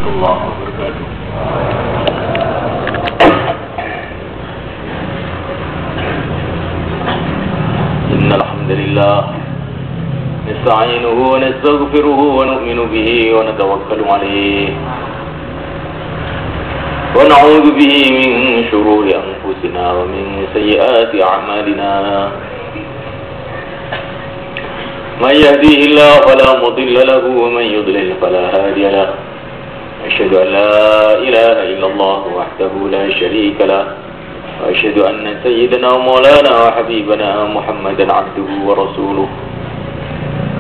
warahmatullahi wabarakatuh. Innal hamdalillah nasta'inuhu wa nastaghfiruhu wa nu'minu bihi wa natawakkalu 'alayhi wa na'udzu bihi min shururi anfusina wa min sayyiati a'malina. من يهديه الله فلا مضل له ومن يضلل فلا هادي له. أشهد أن لا إله إلا الله وحده لا شريك له وأشهد أن سيدنا ومولانا وحبيبنا محمدا عبده ورسوله.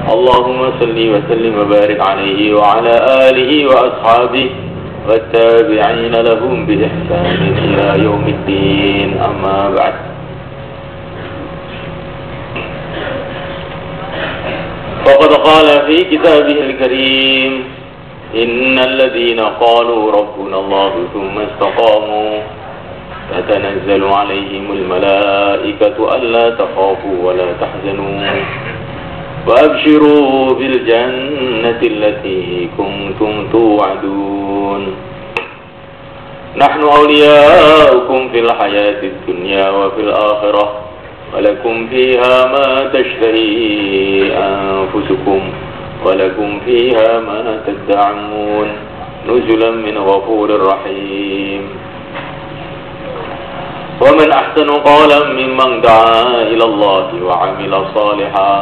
اللهم صل وسلم وبارك عليه وعلى آله وأصحابه والتابعين لهم بإحسان إلى يوم الدين. أما بعد. فقد قال في كتابه الكريم: إن الذين قالوا ربنا الله ثم استقاموا تتنزل عليهم الملائكة ألا تخافوا ولا تحزنوا وأبشروا بالجنة التي كنتم توعدون. نحن أولياؤكم في الحياة الدنيا وفي الآخرة ولكم فيها ما تشتهي أنفسكم ولكم فيها ما تدعون نزلا من غفور رحيم. ومن أحسن قولا ممن دعا إلى الله وعمل صالحا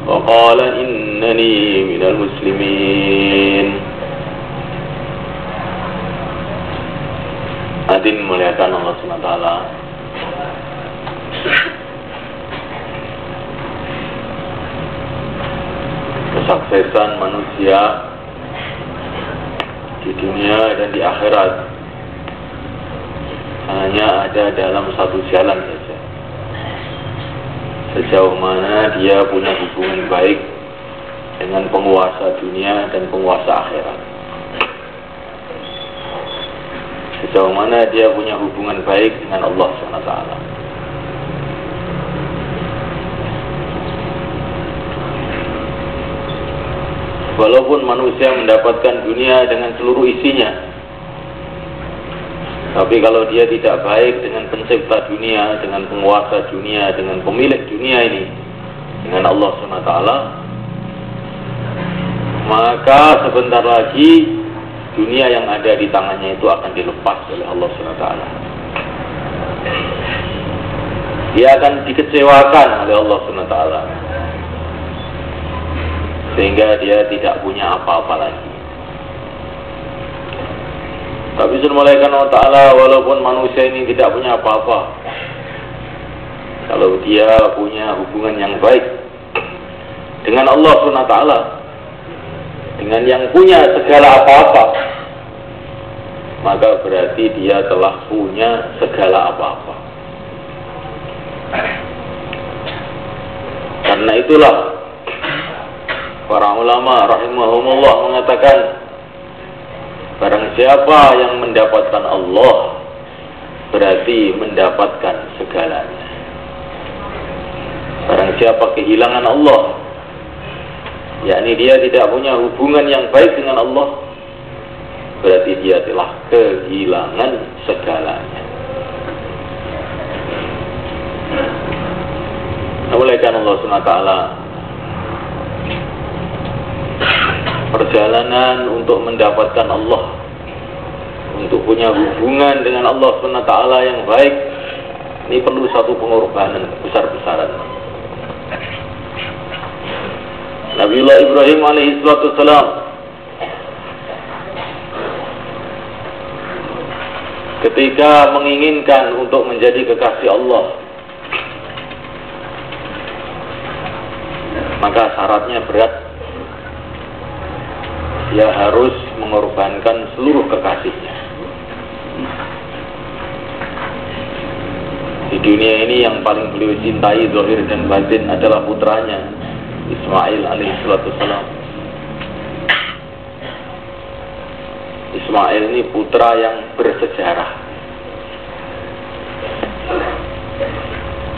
وقال إنني من المسلمين. Hadirin muliakan Allah SWT. Kesuksesan manusia di dunia dan di akhirat hanya ada dalam satu jalan saja. Sejauh mana dia punya hubungan baik dengan penguasa dunia dan penguasa akhirat. Sejauh mana dia punya hubungan baik dengan Allah SWT. Walaupun manusia mendapatkan dunia dengan seluruh isinya, tapi kalau dia tidak baik dengan pencipta dunia, dengan penguasa dunia, dengan pemilik dunia ini, dengan Allah SWT, maka sebentar lagi dunia yang ada di tangannya itu akan dilepas oleh Allah SWT. Dia akan dikecewakan oleh Allah SWT, sehingga dia tidak punya apa-apa lagi. Tapi Subhanahu wa ta'ala, walaupun manusia ini tidak punya apa-apa, kalau dia punya hubungan yang baik dengan Allah Subhanahu wa ta'ala, dengan yang punya segala apa-apa, maka berarti dia telah punya segala apa-apa. Karena itulah para ulama rahimahumullah mengatakan, barang siapa yang mendapatkan Allah berarti mendapatkan segalanya. Barang siapa kehilangan Allah, yakni dia tidak punya hubungan yang baik dengan Allah, berarti dia telah kehilangan segalanya. Oleh karena Allah SWT, perjalanan untuk mendapatkan Allah, untuk punya hubungan dengan Allah SWT yang baik, ini perlu satu pengorbanan besar-besaran. Nabiullah Ibrahim alaihissalam ketika menginginkan untuk menjadi kekasih Allah, maka syaratnya berat. Dia harus mengorbankan seluruh kekasihnya. Di dunia ini yang paling beliau cintai zahir dan batin adalah putranya Ismail alaihissalam. Ismail ini putra yang bersejarah.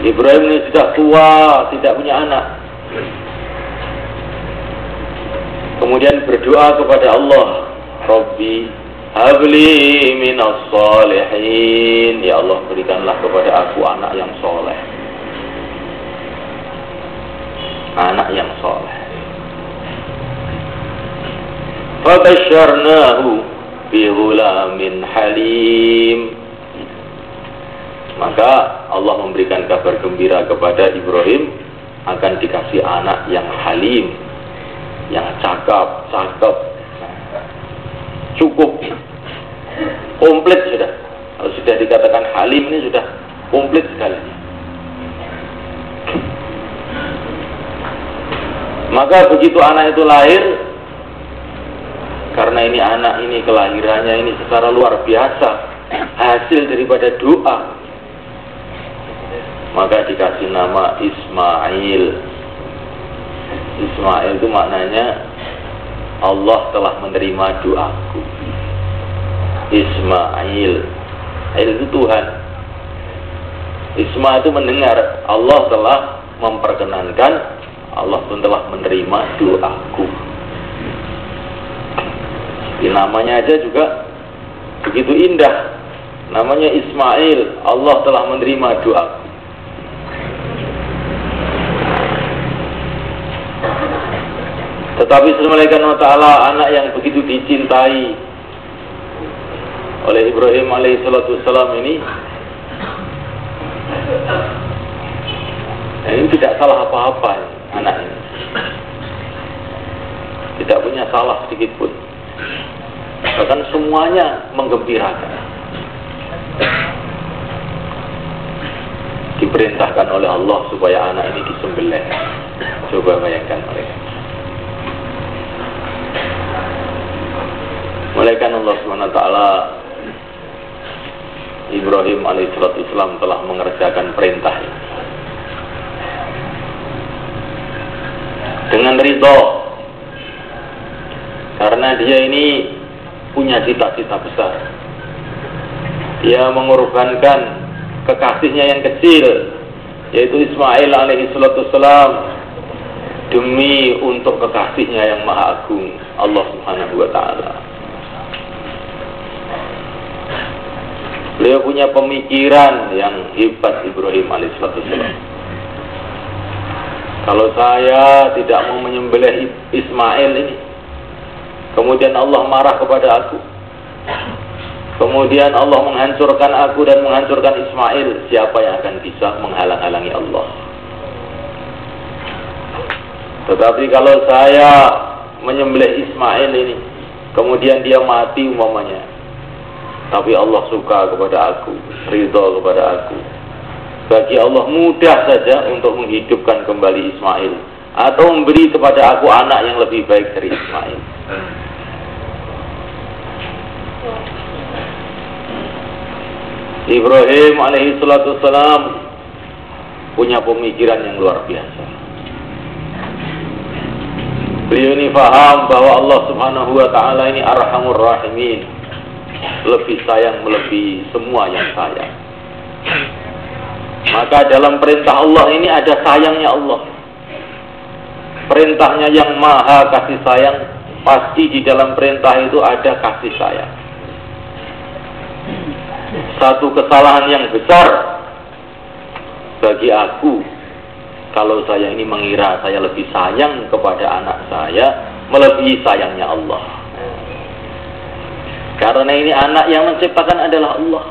Ibrahim ini sudah tua, tidak punya anak. Kemudian berdoa kepada Allah, Rabbi habli minas sholihin, ya Allah berikanlah kepada aku anak yang soleh, anak yang soleh. Fabasyarnahu bi ghulamin halim, maka Allah memberikan kabar gembira kepada Ibrahim akan dikasih anak yang halim, yang cakap, cukup, komplit sudah. Kalau sudah dikatakan halim ini sudah komplit sekali. Maka begitu anak itu lahir, karena ini anak ini kelahirannya ini secara luar biasa, hasil daripada doa, maka dikasih nama Ismail. Ismail itu maknanya Allah telah menerima doaku. Ismail, itu Tuhan. Isma itu mendengar, Allah telah memperkenankan, Allah pun telah menerima doaku. Namanya aja juga begitu indah, namanya Ismail, Allah telah menerima doaku. Tetapi Subhanahu wa ta'ala, anak yang begitu dicintai oleh Ibrahim alaihissalam ini tidak salah apa-apa. Anak ini tidak punya salah sedikit pun, bahkan semuanya menggembirakan. Diperintahkan oleh Allah supaya anak ini disembelih. Coba bayangkan mereka. Malaikat Allah Subhanahu wa taala, Ibrahim alaihissalam telah mengerjakan perintah ini dengan ridho, karena dia ini punya cita-cita besar. Dia mengorbankan kekasihnya yang kecil, yaitu Ismail alaihissalam, demi untuk kekasihnya yang maha agung, Allah Subhanahu wa ta'ala. Beliau punya pemikiran yang hebat, Ibrahim alaihissalam. Kalau saya tidak mau menyembelih Ismail ini, kemudian Allah marah kepada aku, kemudian Allah menghancurkan aku dan menghancurkan Ismail, siapa yang akan bisa menghalang-halangi Allah? Tetapi kalau saya menyembelih Ismail ini, kemudian dia mati umpamanya, tapi Allah suka kepada aku, ridha kepada aku, bagi Allah mudah saja untuk menghidupkan kembali Ismail, atau memberi kepada aku anak yang lebih baik dari Ismail. Ibrahim alaihissalam punya pemikiran yang luar biasa. Beliau ini paham bahwa Allah Subhanahu wa ta'ala ini Arhamur Rahimin, lebih sayang melebihi semua yang sayang. Maka dalam perintah Allah ini ada sayangnya Allah. Perintahnya yang maha kasih sayang, pasti di dalam perintah itu ada kasih sayang. Satu kesalahan yang besar bagi aku kalau saya ini mengira saya lebih sayang kepada anak saya melebihi sayangnya Allah. Karena ini anak yang menciptakan adalah Allah.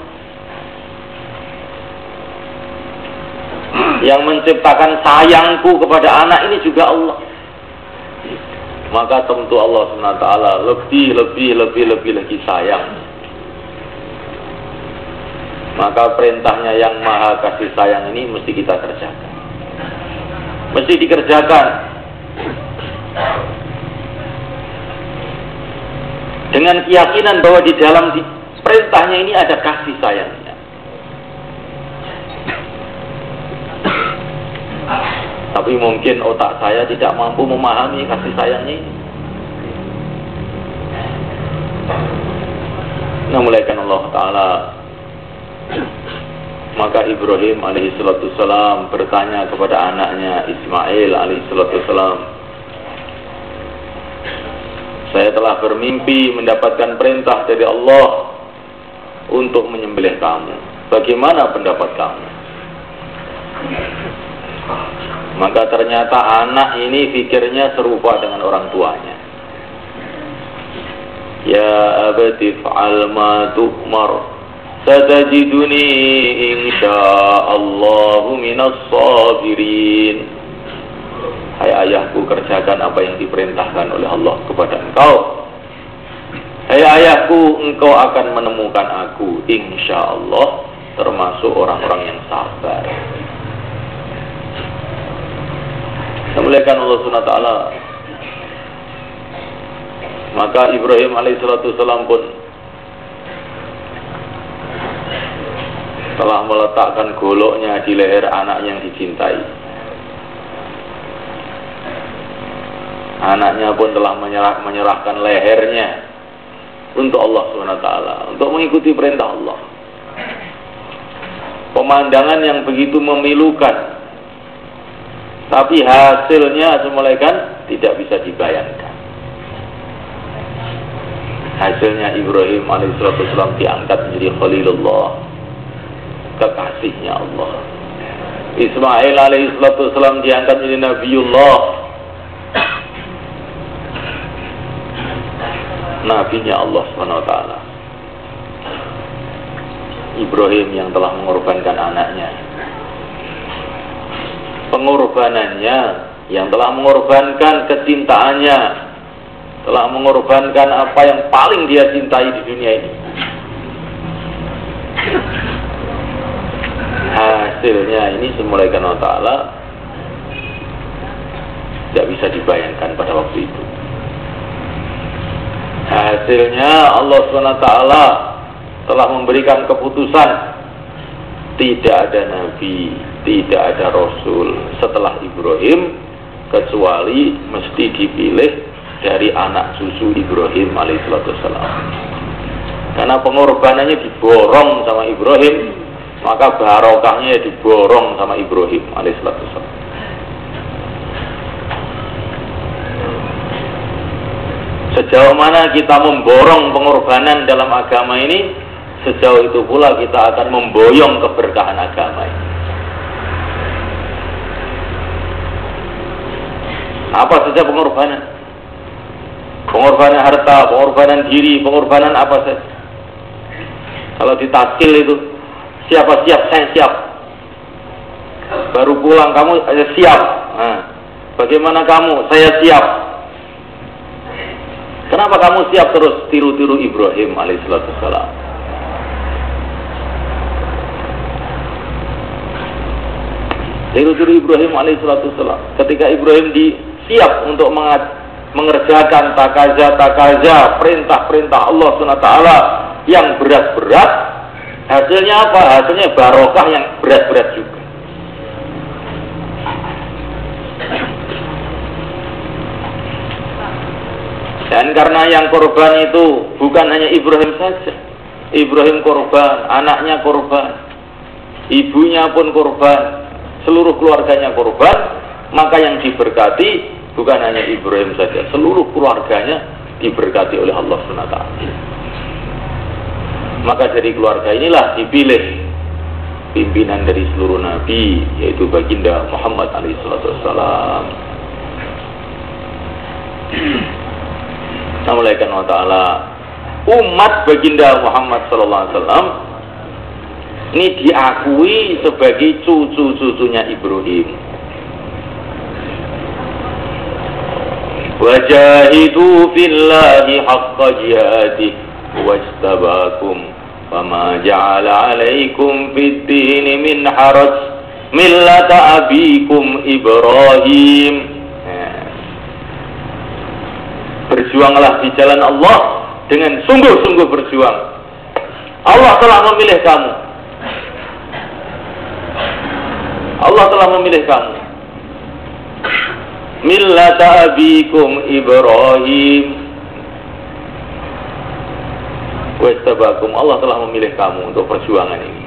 Yang menciptakan sayangku kepada anak ini juga Allah. Maka tentu Allah SWT lebih lagi sayang. Maka perintahnya yang maha kasih sayang ini mesti kita kerjakan. Mesti dikerjakan. Dengan keyakinan bahwa di dalam perintahnya ini ada kasih sayangnya. Tapi mungkin otak saya tidak mampu memahami kasih sayangnya ini. Nah, mulaikan Allah Ta'ala. Maka Ibrahim alaihissalam bertanya kepada anaknya Ismail alaihissalam, saya telah bermimpi mendapatkan perintah dari Allah untuk menyembelih kamu. Bagaimana pendapat kamu? Maka ternyata anak ini pikirnya serupa dengan orang tuanya. Ya abati fa'al ma tu'mar satajiduni insya'allahu minas sabirin. Hai ayahku, kerjakan apa yang diperintahkan oleh Allah kepada engkau. Hai ayahku, engkau akan menemukan aku, insya Allah, termasuk orang-orang yang sabar. Semuliakan Allah SWT. Maka Ibrahim alaihissalam pun telah meletakkan goloknya di leher anaknya yang dicintai. Anaknya pun telah menyerahkan lehernya untuk Allah SWT, untuk mengikuti perintah Allah. Pemandangan yang begitu memilukan, tapi hasilnya semulaikan tidak bisa dibayangkan. Hasilnya Ibrahim alaihissalam diangkat menjadi Khalilullah, kekasihnya Allah. Ismail alaihissalam diangkat menjadi Nabiullah, nabinya Allah SWT. Ibrahim yang telah mengorbankan anaknya, pengorbanannya yang telah mengorbankan kecintaannya, telah mengorbankan apa yang paling dia cintai di dunia ini. Hasilnya ini semulaikan Allah Ta'ala tidak bisa dibayangkan pada waktu itu. Hasilnya Allah SWT telah memberikan keputusan, tidak ada nabi, tidak ada rasul setelah Ibrahim, kecuali mesti dipilih dari anak cucu Ibrahim alaihissalam. Karena pengorbanannya diborong sama Ibrahim, maka barokahnya diborong sama Ibrahim alaihissalam. Sejauh mana kita memborong pengorbanan dalam agama ini, sejauh itu pula kita akan memboyong keberkahan agama ini. Apa saja pengorbanan? Pengorbanan harta, pengorbanan diri, pengorbanan apa saja. Kalau ditaskil itu, siapa siap, saya siap. Baru pulang kamu siap. Nah, bagaimana kamu? Saya siap. Kenapa kamu siap terus tiru-tiru Ibrahim alaihissalam? Tiru-tiru Ibrahim alaihissalam. Ketika Ibrahim siap untuk mengerjakan takaza, perintah-perintah Allah SWT yang berat-berat, hasilnya apa? Hasilnya barokah yang berat-berat juga. Dan karena yang korban itu bukan hanya Ibrahim saja. Ibrahim korban, anaknya korban, ibunya pun korban, seluruh keluarganya korban. Maka yang diberkati bukan hanya Ibrahim saja, seluruh keluarganya diberkati oleh Allah SWT. Maka dari keluarga inilah dipilih pimpinan dari seluruh nabi, yaitu baginda Muhammad alaihissalam. Assalamualaikum warahmatullahi wabarakatuh. Umat baginda Muhammad SAW ini diakui sebagai cucu-cucunya Ibrahim. Wajahidu fillahi haqqa jihadih wastabakum wama ja'ala alaikum fid dini min haraj millata abikum Ibrahim. Berjuanglah di jalan Allah dengan sungguh-sungguh berjuang. Allah telah memilih kamu. Allah telah memilih kamu. Millata abikum Ibrahim. Wastabakum, Allah telah memilih kamu untuk perjuangan ini.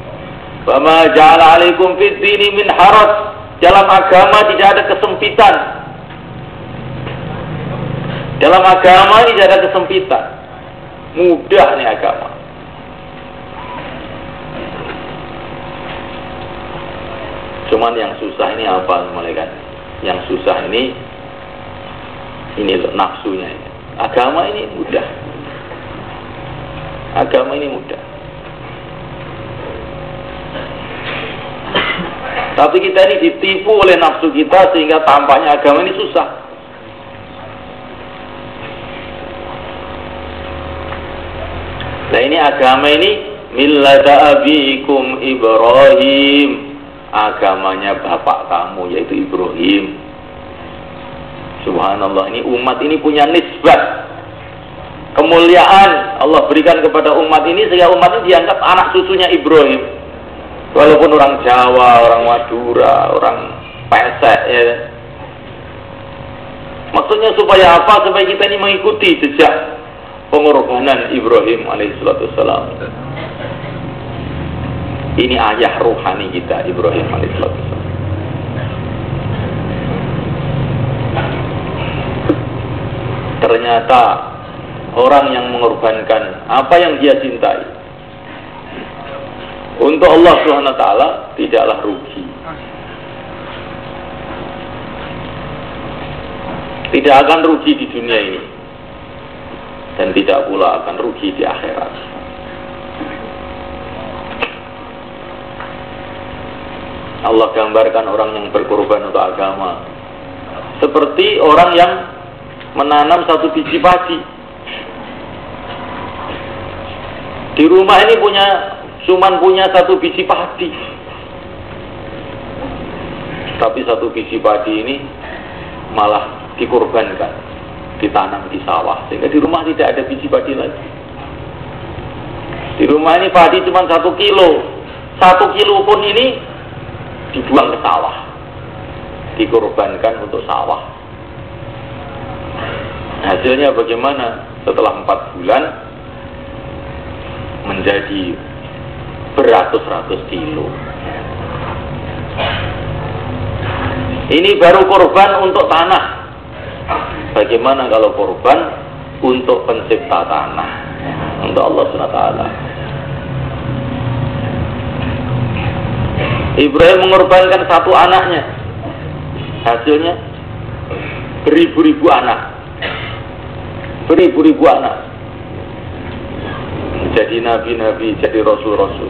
Wa ja'ala 'alaikum fid dini min haraj. Dalam agama tidak ada kesempitan. Dalam agama ini tidak ada kesempitan. Mudah nih agama. Cuman yang susah ini apa malaikat? Yang susah ini loh nafsunya ini. Agama ini mudah. Agama ini mudah. Tapi kita ini ditipu oleh nafsu kita sehingga tampaknya agama ini susah. Nah ini agama ini millata abikum Ibrahim. Agamanya bapak kamu yaitu Ibrahim. Subhanallah, ini umat ini punya nisbat kemuliaan Allah berikan kepada umat ini sehingga umat ini dianggap anak cucunya Ibrahim. Walaupun orang Jawa, orang Madura, orang Pesek ya. Maksudnya supaya apa? Supaya kita ini mengikuti jejak pengorbanan Ibrahim alaihissalam. Ini ayah rohani kita, Ibrahim alaihissalam. Ternyata orang yang mengorbankan apa yang dia cintai untuk Allah Subhanahu wa taala tidaklah rugi. Tidak akan rugi di dunia ini dan tidak pula akan rugi di akhirat. Allah gambarkan orang yang berkorban untuk agama seperti orang yang menanam satu biji padi. Di rumah ini cuman punya satu biji padi, tapi satu biji padi ini malah dikorbankan, ditanam di sawah sehingga di rumah tidak ada biji padi lagi. Di rumah ini padi cuma 1 kilo, 1 kilo pun ini dibuang ke sawah, dikorbankan untuk sawah. Hasilnya bagaimana? Setelah 4 bulan menjadi beratus-ratus kilo. Ini baru korban untuk tanah. Bagaimana kalau korban untuk pencipta tanah, untuk Allah SWT? Ibrahim mengorbankan satu anaknya, hasilnya beribu-ribu anak, beribu-ribu anak, jadi nabi-nabi, jadi rasul-rasul.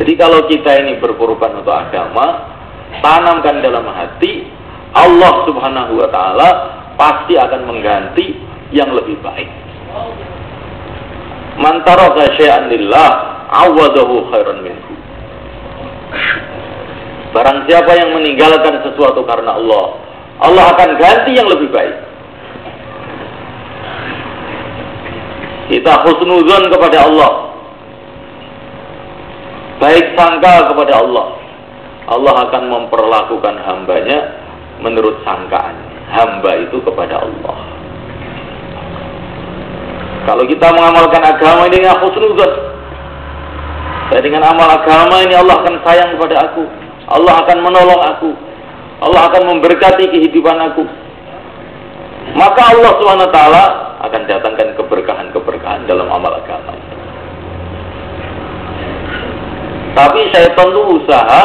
Jadi kalau kita ini berkorban untuk agama, tanamkan dalam hati, Allah Subhanahu wa taala pasti akan mengganti yang lebih baik. Man taraka syai'an lillah awadahu khairan minhu. Barang siapa yang meninggalkan sesuatu karena Allah, Allah akan ganti yang lebih baik. Kita husnuzon kepada Allah, baik sangka kepada Allah. Allah akan memperlakukan hambanya menurut sangkaan hamba itu kepada Allah. Kalau kita mengamalkan agama ini dengan husnuzon, dengan amal agama ini Allah akan sayang kepada aku, Allah akan menolong aku, Allah akan memberkati kehidupan aku. Maka Allah SWT akan datangkan keberkahan-keberkahan dalam amal agama. Tapi syaitan itu usaha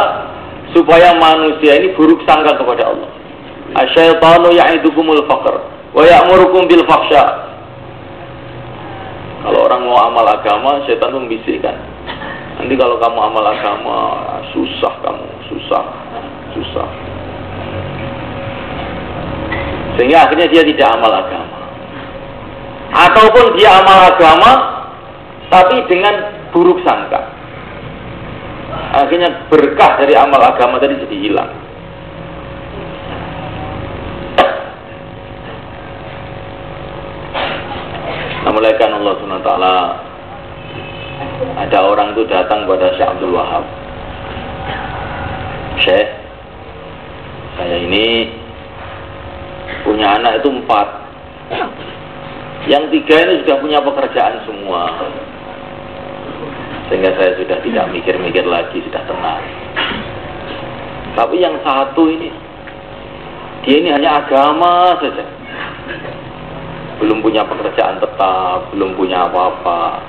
supaya manusia ini buruk sangka kepada Allah. Asyaitanu ya'idukumul faqr wa ya'murukum bil fahsya. Kalau orang mau amal agama, syaitan itu membisikkan, nanti kalau kamu amal agama susah, kamu susah. Sehingga akhirnya dia tidak amal agama. Ataupun dia amal agama tapi dengan buruk sangka. Akhirnya berkah dari amal agama tadi jadi hilang. Namanya Allah SWT, ada orang itu datang kepada Syekh Abdul Wahab. Syekh, saya ini punya anak itu 4. Yang 3 ini sudah punya pekerjaan semua, sehingga saya sudah tidak mikir-mikir lagi, sudah tenang. Tapi yang 1 ini, Dia ini hanya agama saja. Belum punya pekerjaan tetap, belum punya apa-apa.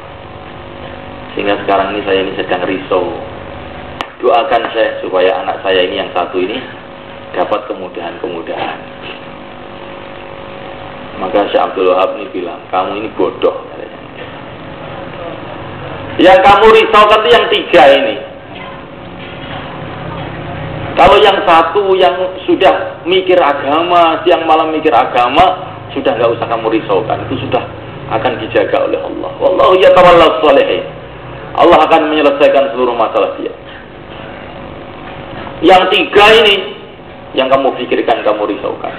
Sehingga sekarang ini saya ini sedang risau. Doakan saya supaya anak saya ini yang satu ini dapat kemudahan-kemudahan. Maka Syekh Abdul Wahab ini bilang, kamu ini bodoh. Yang kamu risaukan itu yang 3 ini. Kalau yang satu yang sudah mikir agama, siang malam mikir agama, sudah nggak usah kamu risaukan. Itu sudah akan dijaga oleh Allah. Wallahu yatawallas sholihin. Allah akan menyelesaikan seluruh masalah dia. Yang 3 ini yang kamu pikirkan, kamu risaukan.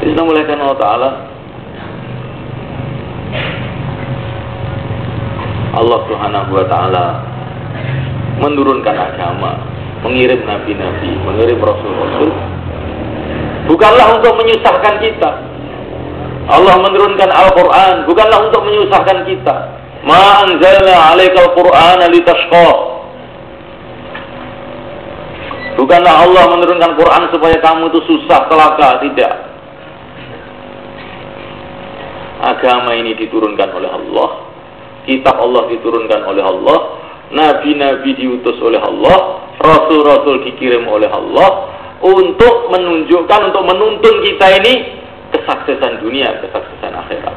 Bismillahirrahmanirrahim. Allah Ta'ala, Allah Subhanahu wa Ta'ala menurunkan agama, mengirim nabi-nabi, mengirim rasul-rasul, bukanlah untuk menyusahkan kita. Allah menurunkan Al-Quran bukanlah untuk menyusahkan kita. Ma anzalna 'alaikal Qur'ana litashqa. Bukanlah Allah menurunkan Quran supaya kamu itu susah, celaka, tidak. Agama ini diturunkan oleh Allah. Kitab Allah diturunkan oleh Allah, nabi-nabi diutus oleh Allah, rasul-rasul dikirim oleh Allah untuk menunjukkan, untuk menuntun kita ini kesuksesan dunia, kesuksesan akhirat,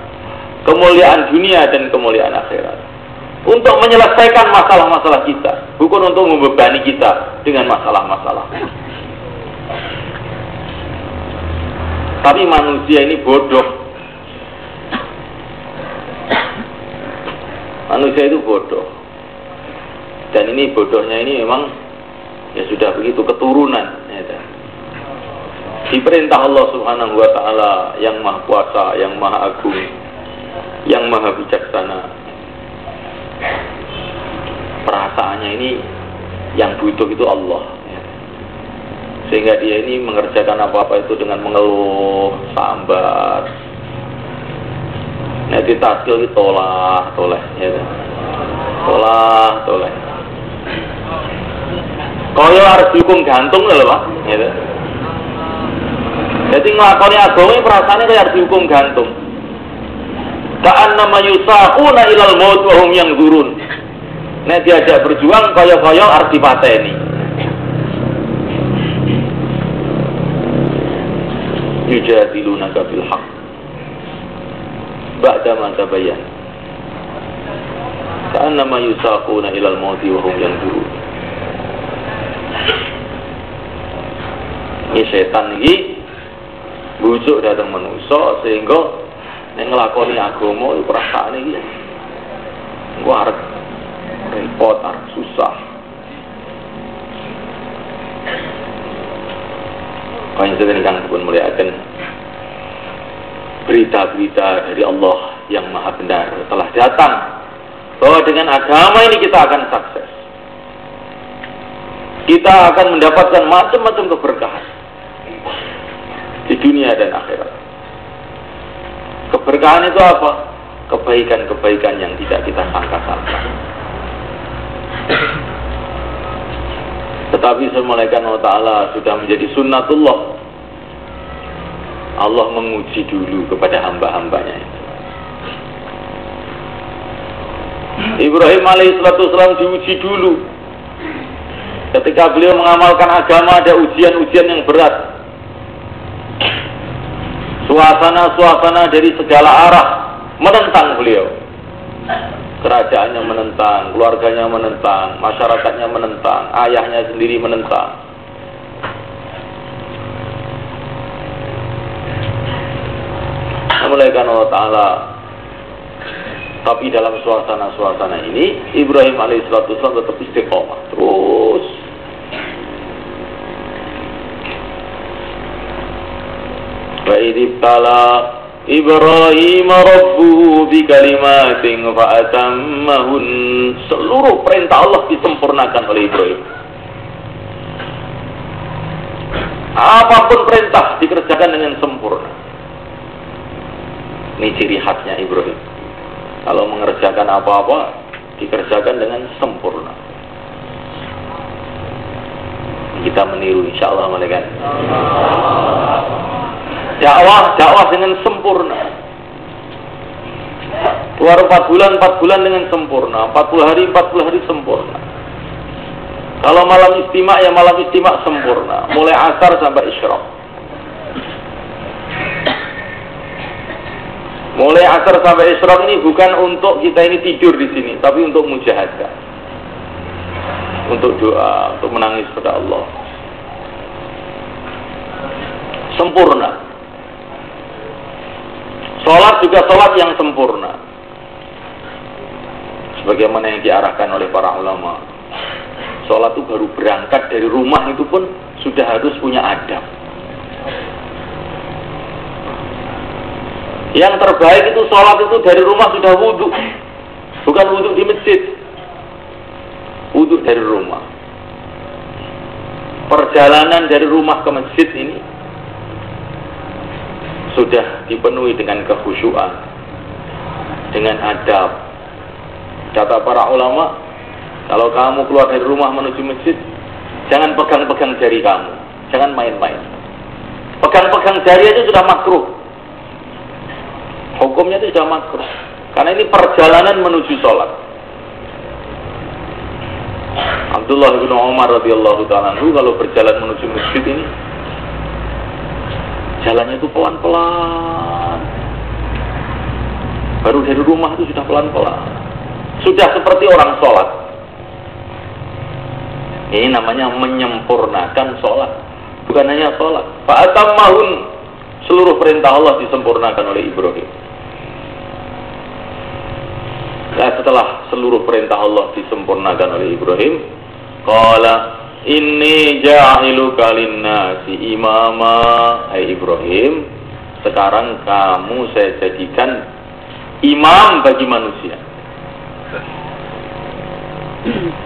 kemuliaan dunia dan kemuliaan akhirat, untuk menyelesaikan masalah-masalah kita, bukan untuk membebani kita dengan masalah-masalah. Tapi manusia ini bodoh. Manusia itu bodoh. Dan ini bodohnya ini memang ya sudah begitu keturunan ya. Diperintah Allah Subhanahu wa Ta'ala yang Maha Kuasa, yang Maha Agung, yang Maha Bijaksana. Perasaannya ini yang butuh itu Allah ya. Sehingga dia ini mengerjakan apa-apa itu dengan mengeluh, sambat. Nanti taskil itu toleh ya. Toleh. Kaya harus dihukum gantung lho, Pak, gitu. Jadi nglakoni agama perasaane kaya harus dihukum gantung. Ka'annama yusaquna ilal maut wa hum yanzurun. Nek diajak berjuang kaya-kaya harus dipateni. Yujadilunaka bil haqq ba'da ma tabayyana. Ka'annama yusaquna ilal maut wa hum yanzurun. Ini setan ini bujuk datang manusia sehingga yang ngelakoni agama itu perasaan ini gua harus repot, harus susah. Kau yang sedang kang pun melihatkan berita-berita dari Allah yang Maha Benar telah datang bahwa dengan agama ini kita akan sukses. Kita akan mendapatkan macam-macam keberkahan di dunia dan akhirat. Keberkahan itu apa? Kebaikan-kebaikan yang tidak kita sangka-sangka. Tetapi semulaikan Allah Ta'ala sudah menjadi sunnatullah. Allah menguji dulu kepada hamba-hambanya itu. Ibrahim alaihissalam diuji dulu. Ketika beliau mengamalkan agama ada ujian-ujian yang berat. Suasana-suasana dari segala arah menentang beliau. Kerajaannya menentang, keluarganya menentang, masyarakatnya menentang, ayahnya sendiri menentang. Mulaikan Allah Ta'ala. Tapi dalam suasana-suasana ini Ibrahim alaihissalam tetap istiqomah terus. Wa idibtala Ibrahim rabbuhu bikalimatin fa'atammahun. Seluruh perintah Allah disempurnakan oleh Ibrahim. Apapun perintah dikerjakan dengan sempurna. Ini ciri khasnya Ibrahim. Kalau mengerjakan apa-apa dikerjakan dengan sempurna. kita meniru insyaallah malaikat. Dakwah dengan sempurna. Keluar 4 bulan dengan sempurna. 40 hari sempurna. Kalau malam istimak ya malam istimak sempurna. Mulai asar sampai isyraq. Mulai asar sampai isyraq ini bukan untuk kita ini tidur di sini, tapi untuk mujahadah. Untuk doa, untuk menangis kepada Allah. Sempurna. Sholat juga sholat yang sempurna. Sebagaimana yang diarahkan oleh para ulama. Sholat itu baru berangkat dari rumah itu pun sudah harus punya adab. Yang terbaik itu sholat itu dari rumah sudah wudhu. Bukan wudhu di masjid. Wudhu dari rumah. Perjalanan dari rumah ke masjid ini sudah dipenuhi dengan kekhusyuan, dengan adab. Kata para ulama, kalau kamu keluar dari rumah menuju masjid, jangan pegang-pegang jari kamu, jangan main-main. Pegang-pegang jari itu sudah makruh. Hukumnya itu sudah makruh. Karena ini perjalanan menuju sholat. Abdullah bin Umar radhiyallahu ta'ala anhu kalau berjalan menuju masjid ini, jalannya itu pelan-pelan. Baru dari rumah itu sudah pelan-pelan. Sudah seperti orang sholat. Ini namanya menyempurnakan sholat. Bukan hanya sholat. Fa'atammahun, seluruh perintah Allah disempurnakan oleh Ibrahim. Dan setelah seluruh perintah Allah disempurnakan oleh Ibrahim, qala inni ja'iluka linnasi imama. Hai Ibrahim, sekarang kamu saya jadikan imam bagi manusia.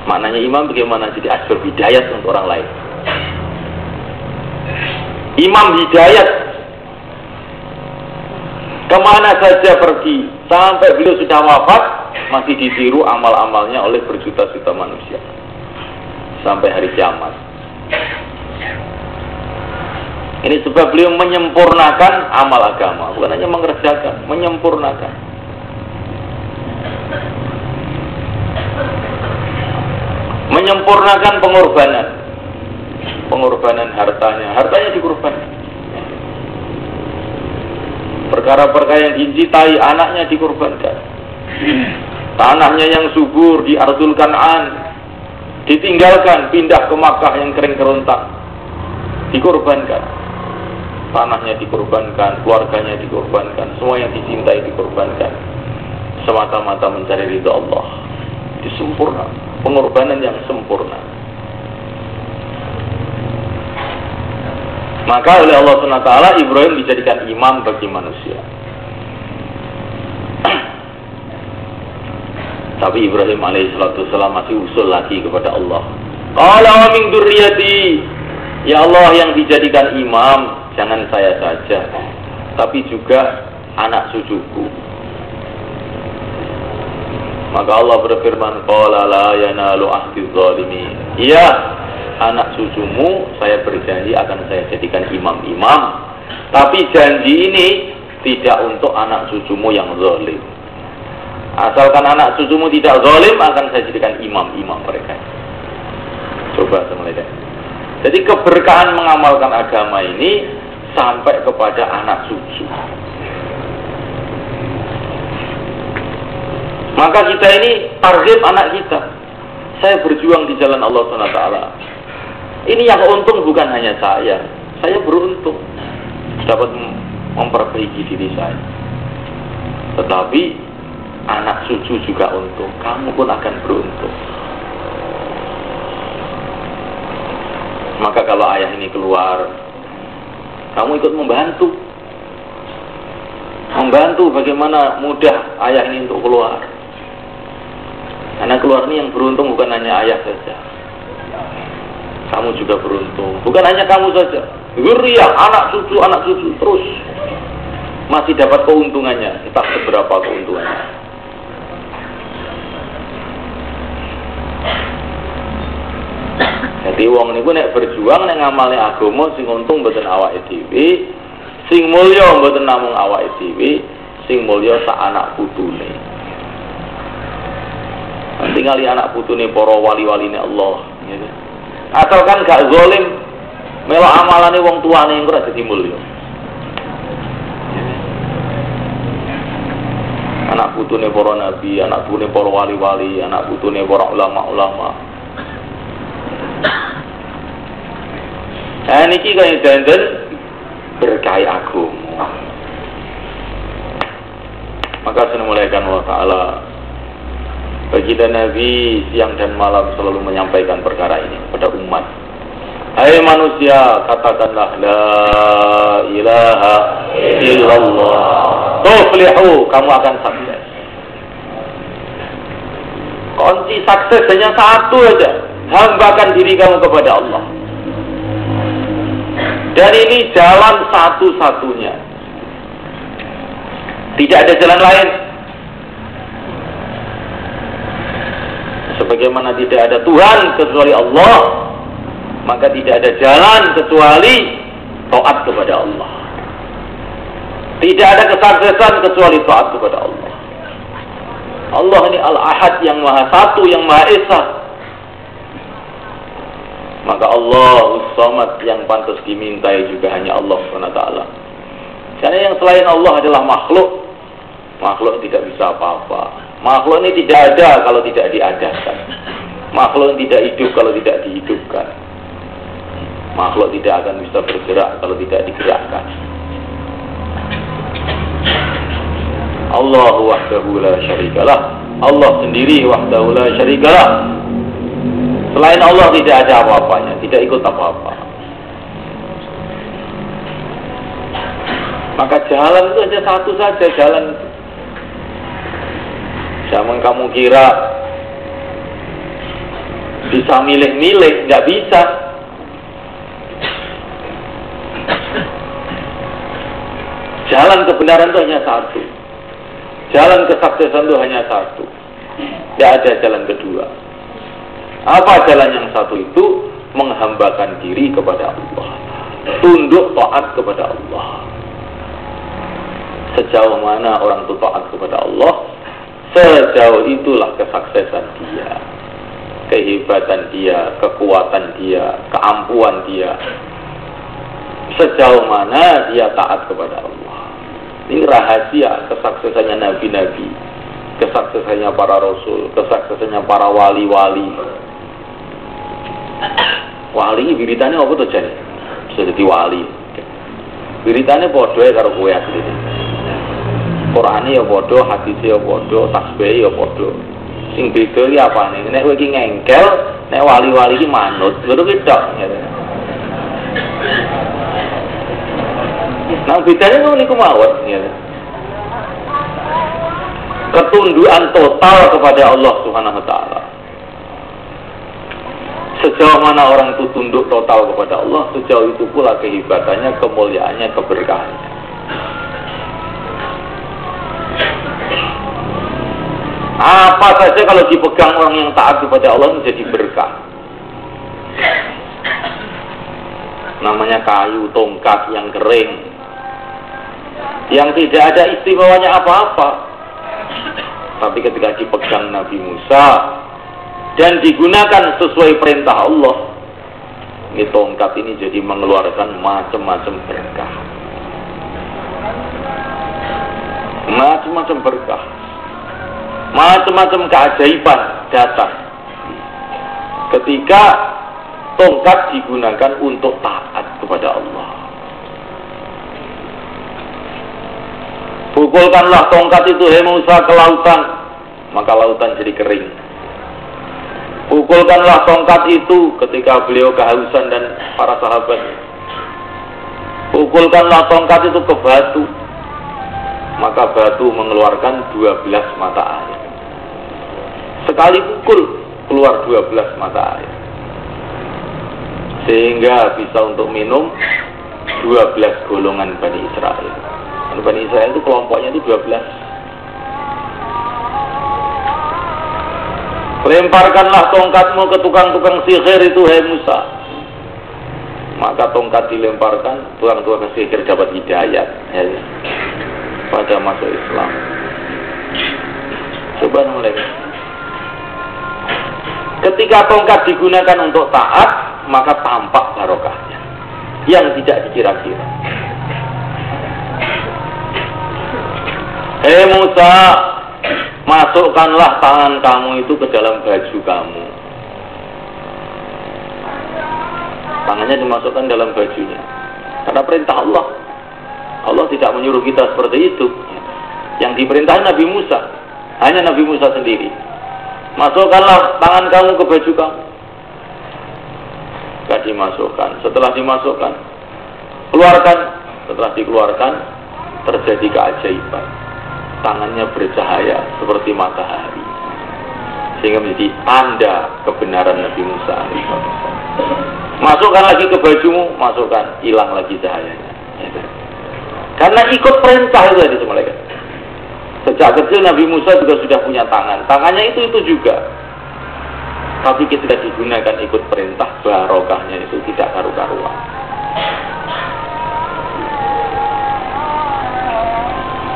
Maknanya imam bagaimana? Jadi asbab hidayat untuk orang lain. Imam hidayat kemana saja pergi, sampai beliau sudah wafat masih ditiru amal-amalnya oleh berjuta-juta manusia sampai hari kiamat. Ini sebab beliau menyempurnakan amal agama, bukan hanya mengerjakan, menyempurnakan. Menyempurnakan pengorbanan hartanya dikorbankan. Perkara-perkara yang dicintai anaknya dikorbankan. Tanahnya yang subur di Ardul Kan'an ditinggalkan, pindah ke Makkah yang kering kerontang, dikorbankan. Tanahnya dikorbankan, keluarganya dikorbankan, semua yang dicintai dikorbankan, semata-mata mencari ridha Allah. Disempurna, pengorbanan yang sempurna. Maka oleh Allah SWT Ibrahim dijadikan imam bagi manusia. Tapi Ibrahim alaihissalam masih usul lagi kepada Allah. Qala wa min dzurriyyati, ya Allah, yang dijadikan imam jangan saya saja, tapi juga anak cucuku. Maka Allah berfirman, qala la yanalu ahdiz zalimin. Iya, anak cucumu saya berjanji akan saya jadikan imam-imam, tapi janji ini tidak untuk anak cucumu yang zalim. Asalkan anak cucumu tidak zalim, akan saya jadikan imam-imam mereka. Coba semuanya. Jadi keberkahan mengamalkan agama ini sampai kepada anak cucu. Maka kita ini target anak kita. Saya berjuang di jalan Allah SWT. Ini yang untung bukan hanya saya beruntung dapat memperbaiki diri saya. Tetapi anak cucu juga untung. Kamu pun akan beruntung. Maka kalau ayah ini keluar, kamu ikut membantu. Membantu bagaimana mudah ayah ini untuk keluar. Karena keluar ini yang beruntung bukan hanya ayah saja. Kamu juga beruntung. Bukan hanya kamu saja. Zuriyah, anak cucu terus masih dapat keuntungannya. Entah seberapa keuntungannya. Jadi wong niku nek berjuang nek ngamale agama sing untung mboten awake dhewe, sing mulya mboten namung awake dhewe, sing mulya sak anak putune. Tinggali anak putune para wali-waline Allah, gitu. Asalkan gak zalim, melok amalane wong tuane engko ora dadi mulya. Anak putune para nabi, anak putune para wali-wali, anak putune para ulama-ulama. Niki kaya dandan berkah agama. Maka senamulaikan Allah Ta'ala baginda Nabi siang dan malam selalu menyampaikan perkara ini kepada umat. Hai manusia, katakanlah la ilaha illallah. Tuflihu, kamu akan sukses. Kunci sukses hanya satu aja. Hambakan diri kamu kepada Allah. Dan ini jalan satu-satunya. Tidak ada jalan lain. Sebagaimana tidak ada Tuhan kecuali Allah, maka tidak ada jalan kecuali taat kepada Allah. Tidak ada kesuksesan kecuali taat kepada Allah. Allah ini Al-Ahad yang Maha Satu, yang Maha Esa. Maka Allah As-Samad yang pantas dimintai juga hanya Allah SWT. Karena yang selain Allah adalah makhluk. Makhluk tidak bisa apa-apa. Makhluk ini tidak ada kalau tidak diadakan. Makhluk ini tidak hidup kalau tidak dihidupkan. Makhluk tidak akan bisa bergerak kalau tidak digerakkan. Allahu wahdahu la syarikalah. Allah sendiri wahdahu la syarikalah. Selain Allah tidak ada apa-apanya, tidak ikut apa-apa. Maka jalan itu hanya satu saja, jalan itu. Jangan kamu kira bisa milih-milih, nggak bisa. Jalan kebenaran itu hanya satu. Jalan kesuksesan itu hanya satu. Tidak ada jalan kedua. Apa jalan yang satu itu? Menghambakan diri kepada Allah. Tunduk taat kepada Allah. Sejauh mana orang itu taat kepada Allah, sejauh itulah kesuksesan dia, kehebatan dia, kekuatan dia, keampuhan dia. Sejauh mana dia taat kepada Allah. Ini rahasia kesuksesannya nabi-nabi, kesuksesannya para rasul, kesuksesannya para wali-wali. Wali wiritane apa to jane? Bisa dadi wali. Wiritane padha karo kowe asline. Qur'ane ya padha, hadise ya padha, tasbih ya padha. Sing beda iki apane? Nek kowe iki ngengkel, nek wali-wali iki manut, lho ki tok. Nah bedanya itu niku mawon ya. Ketundukan total kepada Allah Subhanahu wa taala. Sejauh mana orang itu tunduk total kepada Allah, sejauh itu pula kehebatannya, kemuliaannya, keberkahannya. Apa saja kalau dipegang orang yang taat kepada Allah menjadi berkah. Namanya kayu, tongkat yang kering, yang tidak ada istimewanya apa-apa. Tapi ketika dipegang Nabi Musa dan digunakan sesuai perintah Allah, ini tongkat ini jadi mengeluarkan macam-macam berkah. Macam-macam berkah. Macam-macam keajaiban datang ketika tongkat digunakan untuk taat kepada Allah. Pukulkanlah tongkat itu, hai Musa, ke lautan, maka lautan jadi kering. Pukulkanlah tongkat itu ketika beliau kehausan dan para sahabat. Pukulkanlah tongkat itu ke batu, maka batu mengeluarkan 12 mata air. Sekali pukul keluar 12 mata air, sehingga bisa untuk minum 12 golongan Bani Israel. Bani Israel itu kelompoknya itu 12. lemparkanlah tongkatmu ke tukang-tukang sihir itu, hai Musa. Maka tongkat dilemparkan, tukang-tukang sihir dapat hidayat, ya, pada masuk Islam. Coba mereka. Ketika tongkat digunakan untuk taat, maka tampak barokahnya yang tidak dikira-kira. Hei Musa, masukkanlah tangan kamu itu ke dalam baju kamu. Tangannya dimasukkan dalam bajunya. Karena perintah Allah. Allah tidak menyuruh kita seperti itu. Yang diperintahkan Nabi Musa, hanya Nabi Musa sendiri. Masukkanlah tangan kamu ke baju kamu. Gak dimasukkan. Setelah dimasukkan, keluarkan. Setelah dikeluarkan, terjadi keajaiban. Tangannya bercahaya seperti matahari, sehingga menjadi tanda kebenaran Nabi Musa. Masukkan lagi ke bajumu, masukkan, hilang lagi cahayanya. Karena ikut perintah itu tadi malaikat. Sejak kecil Nabi Musa juga sudah punya tangan. Tangannya itu juga. Tapi ketika digunakan ikut perintah, barokahnya itu tidak karu-karuan.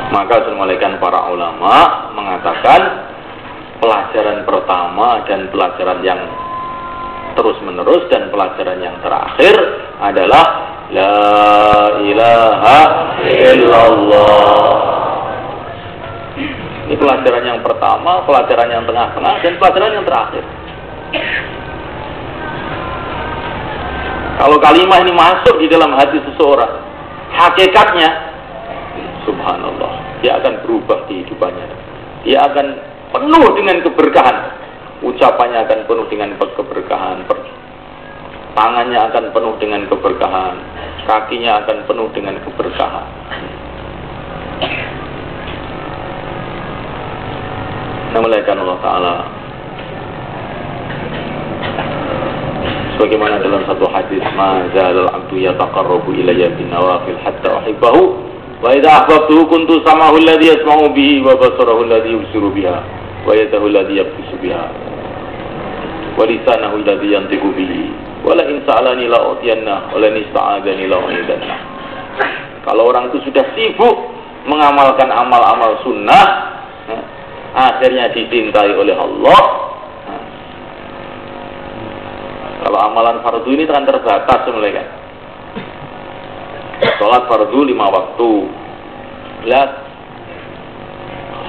Maka semalakan para ulama mengatakan pelajaran pertama dan pelajaran yang terus menerus dan pelajaran yang terakhir adalah La ilaha illallah. Ini pelajaran yang pertama, pelajaran yang tengah-tengah, dan pelajaran yang terakhir. Kalau kalimat ini masuk di dalam hati seseorang, hakikatnya subhanallah, dia akan berubah kehidupannya. Dia akan penuh dengan keberkahan. Ucapannya akan penuh dengan keberkahan. Tangannya akan penuh dengan keberkahan. Kakinya akan penuh dengan keberkahan. Namuliakan Allah Ta'ala. Sebagaimana dalam satu hadis, ma zalal abdu yataqarrabu ilayya bin nawafil hatta uhibbahu. Wa idza ahbabtuhu kuntu sam'ahu alladhi yasma'u bihi wa basarahu alladhi yubsiru biha wa yadahu alladhi yabtisu biha wa lisanahu alladhi yantiqu bihi wa la in sa'alani la utiyanna wa la in ista'adani la u'idanna. Kalau orang itu sudah sibuk mengamalkan amal-amal sunnah, akhirnya dicintai oleh Allah. Kalau amalan fardu ini kan terbatas sebenarnya. Sholat fardu 5 waktu. Lihat,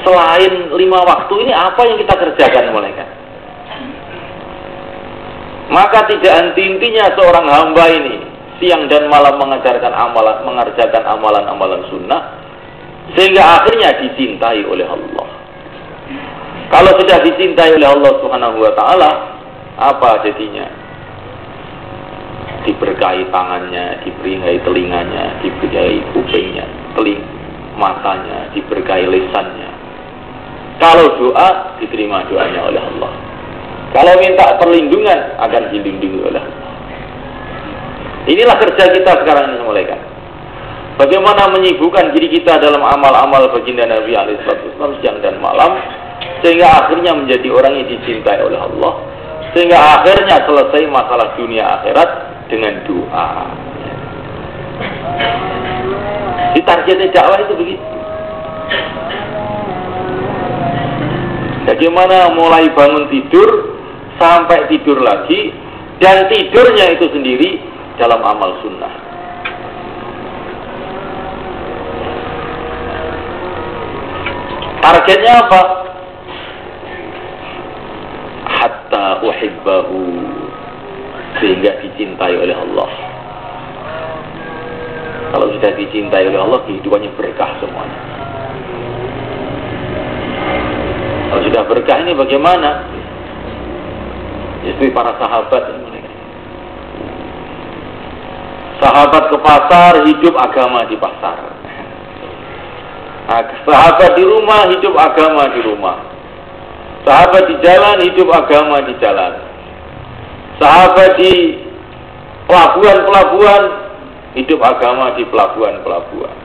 selain 5 waktu ini apa yang kita kerjakan mereka? Maka tidak henti-hentinya seorang hamba ini siang dan malam mengerjakan amalan-amalan sunnah, sehingga akhirnya dicintai oleh Allah. Kalau sudah dicintai oleh Allah Subhanahu wa Ta'ala, apa jadinya? Diberkahi tangannya, diberkahi telinganya, diberkahi kupingnya, matanya, diberkahi lisannya. Kalau doa, diterima doanya oleh Allah. Kalau minta perlindungan, akan dilindungi oleh Allah. Inilah kerja kita sekarang ini malaikat. Bagaimana menyibukkan diri kita dalam amal-amal baginda Nabi SAW siang dan malam, sehingga akhirnya menjadi orang yang dicintai oleh Allah, sehingga akhirnya selesai masalah dunia akhirat dengan doa. Di targetnya dakwah itu begitu. Bagaimana mulai bangun tidur sampai tidur lagi, dan tidurnya itu sendiri dalam amal sunnah. Targetnya apa? Hatta uhibbahu, sehingga dicintai oleh Allah. Kalau sudah dicintai oleh Allah, kehidupannya berkah semuanya. Kalau sudah berkah ini bagaimana? Jadi para sahabat ini. Sahabat ke pasar, hidup agama di pasar. Sahabat di rumah, hidup agama di rumah. Sahabat di jalan, hidup agama di jalan. Sahabat di pelabuhan-pelabuhan, hidup agama di pelabuhan-pelabuhan.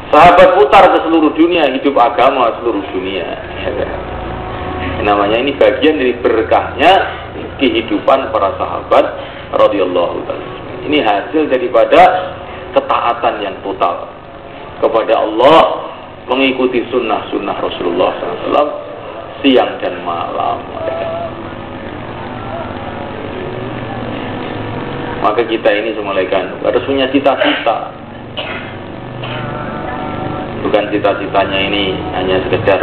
Sahabat putar ke seluruh dunia, hidup agama seluruh dunia. Namanya ini bagian dari berkahnya kehidupan para sahabat radhiyallahu taala. Ini hasil daripada ketaatan yang total kepada Allah, mengikuti sunnah-sunnah Rasulullah SAW siang dan malam. Maka kita ini semulaikan harus punya cita-cita. Bukan cita-citanya ini hanya sekedar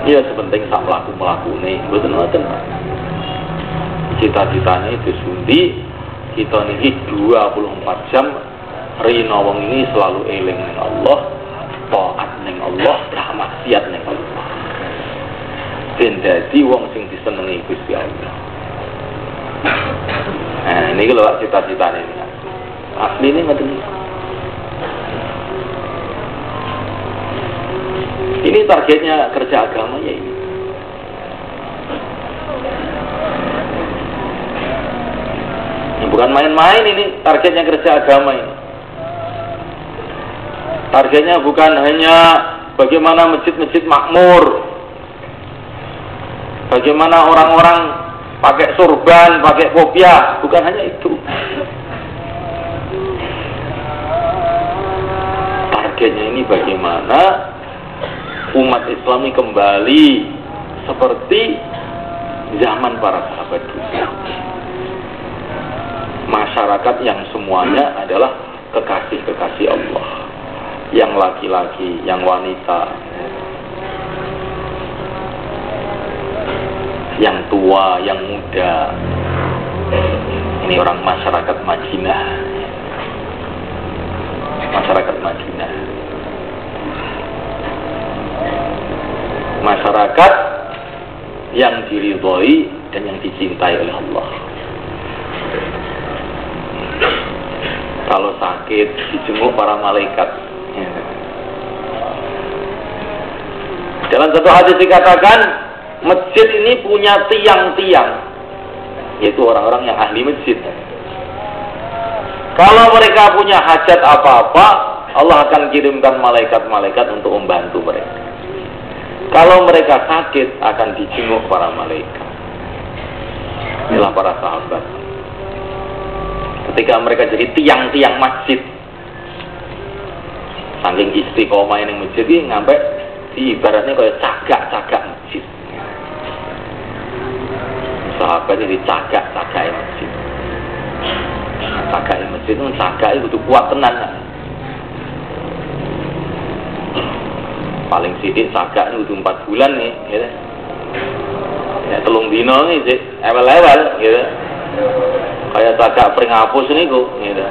ya sepenting sak mlaku nih, mboten ngoten. Cita-citanya itu sundi kita niki 24 jam rina wong ini selalu eling ning Allah, taat ning Allah, gak maksiat ning Allah. Ben dadi wong sing disenengi Gusti Allah. Nah, ini lho cita-citane ini. Asline ngoten. Ini targetnya kerja agama ya ini. Ini bukan main-main, ini targetnya kerja agama ini. Targetnya bukan hanya bagaimana masjid-masjid makmur, bagaimana orang-orang pakai sorban, pakai kopiah, bukan hanya itu. Targetnya ini bagaimana umat Islami kembali seperti zaman para sahabat dulu. Masyarakat yang semuanya adalah kekasih-kekasih Allah, yang laki-laki, yang wanita, yang tua, yang muda. Ini orang masyarakat Madinah. Masyarakat Madinah. Masyarakat yang diridhoi dan yang dicintai oleh Allah. Kalau sakit dijenguk para malaikat. Dalam satu hadis dikatakan masjid ini punya tiang-tiang, yaitu orang-orang yang ahli masjid. Kalau mereka punya hajat apa-apa, Allah akan kirimkan malaikat-malaikat untuk membantu mereka. Kalau mereka sakit, akan dijenguk para malaikat. Inilah para sahabat. Ketika mereka jadi tiang-tiang masjid, saking istiqomah yang masjid ini sampai ibaratnya kayak cagak-cagak masjid. Sahabat ini cagak-cagak masjid. Cagak masjid itu cagak itu kuat tenan. Paling sidik cagak ini udah 4 bulan nih, gitu. Ya 3 dino nih, sih, ewel-ewel, gitu. Kayak cagak pring hapus nih, gitu.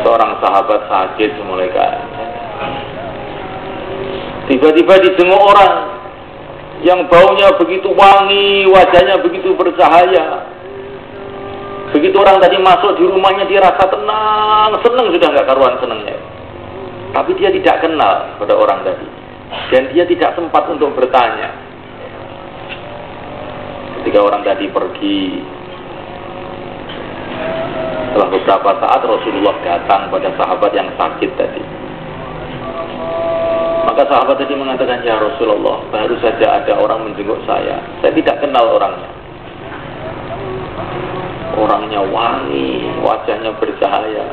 Seorang sahabat sakit mulai kan. Tiba-tiba dijenguk orang yang baunya begitu wangi, wajahnya begitu bercahaya. Begitu orang tadi masuk di rumahnya, dia rasa tenang, senang sudah nggak karuan senangnya. Tapi dia tidak kenal pada orang tadi, dan dia tidak sempat untuk bertanya. Ketika orang tadi pergi, setelah beberapa saat Rasulullah datang pada sahabat yang sakit tadi. Maka sahabat tadi mengatakan, ya Rasulullah, baru saja ada orang menjenguk saya tidak kenal orangnya. Orangnya wangi, wajahnya bercahaya.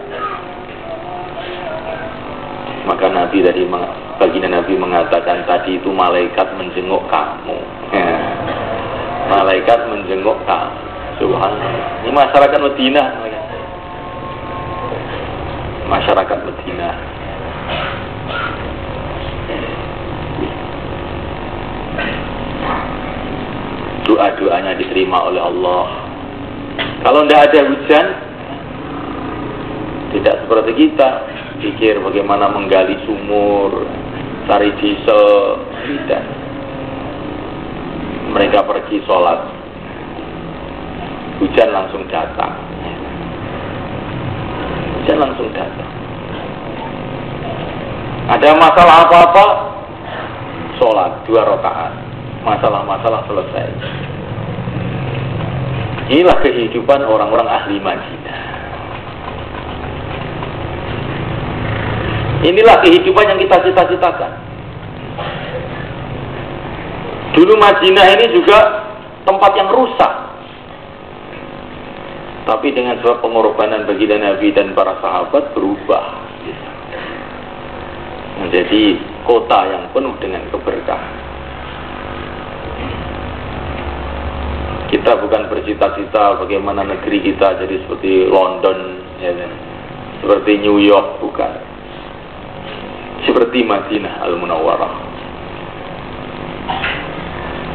Maka Nabi tadi, baginda Nabi mengatakan, tadi itu malaikat menjenguk kamu. Malaikat menjenguk kamu. Subhanallah. Ini masyarakat Madinah. Masyarakat Madinah. Doa-doanya diterima oleh Allah. Kalau tidak ada hujan, tidak seperti kita pikir bagaimana menggali sumur, cari diesel, tidak. Mereka pergi sholat, hujan langsung datang. Hujan langsung datang. Ada masalah apa-apa, sholat 2 rakaat, masalah-masalah selesai. Inilah kehidupan orang-orang ahli Madinah. Inilah kehidupan yang kita cita-citakan. Dulu Madinah ini juga tempat yang rusak, tapi dengan sebab pengorbanan baginda Nabi dan para sahabat berubah menjadi kota yang penuh dengan keberkahan. Kita bukan bercita-cita bagaimana negeri kita jadi seperti London, ya, seperti New York, bukan. Seperti Madinah Al-Munawwarah,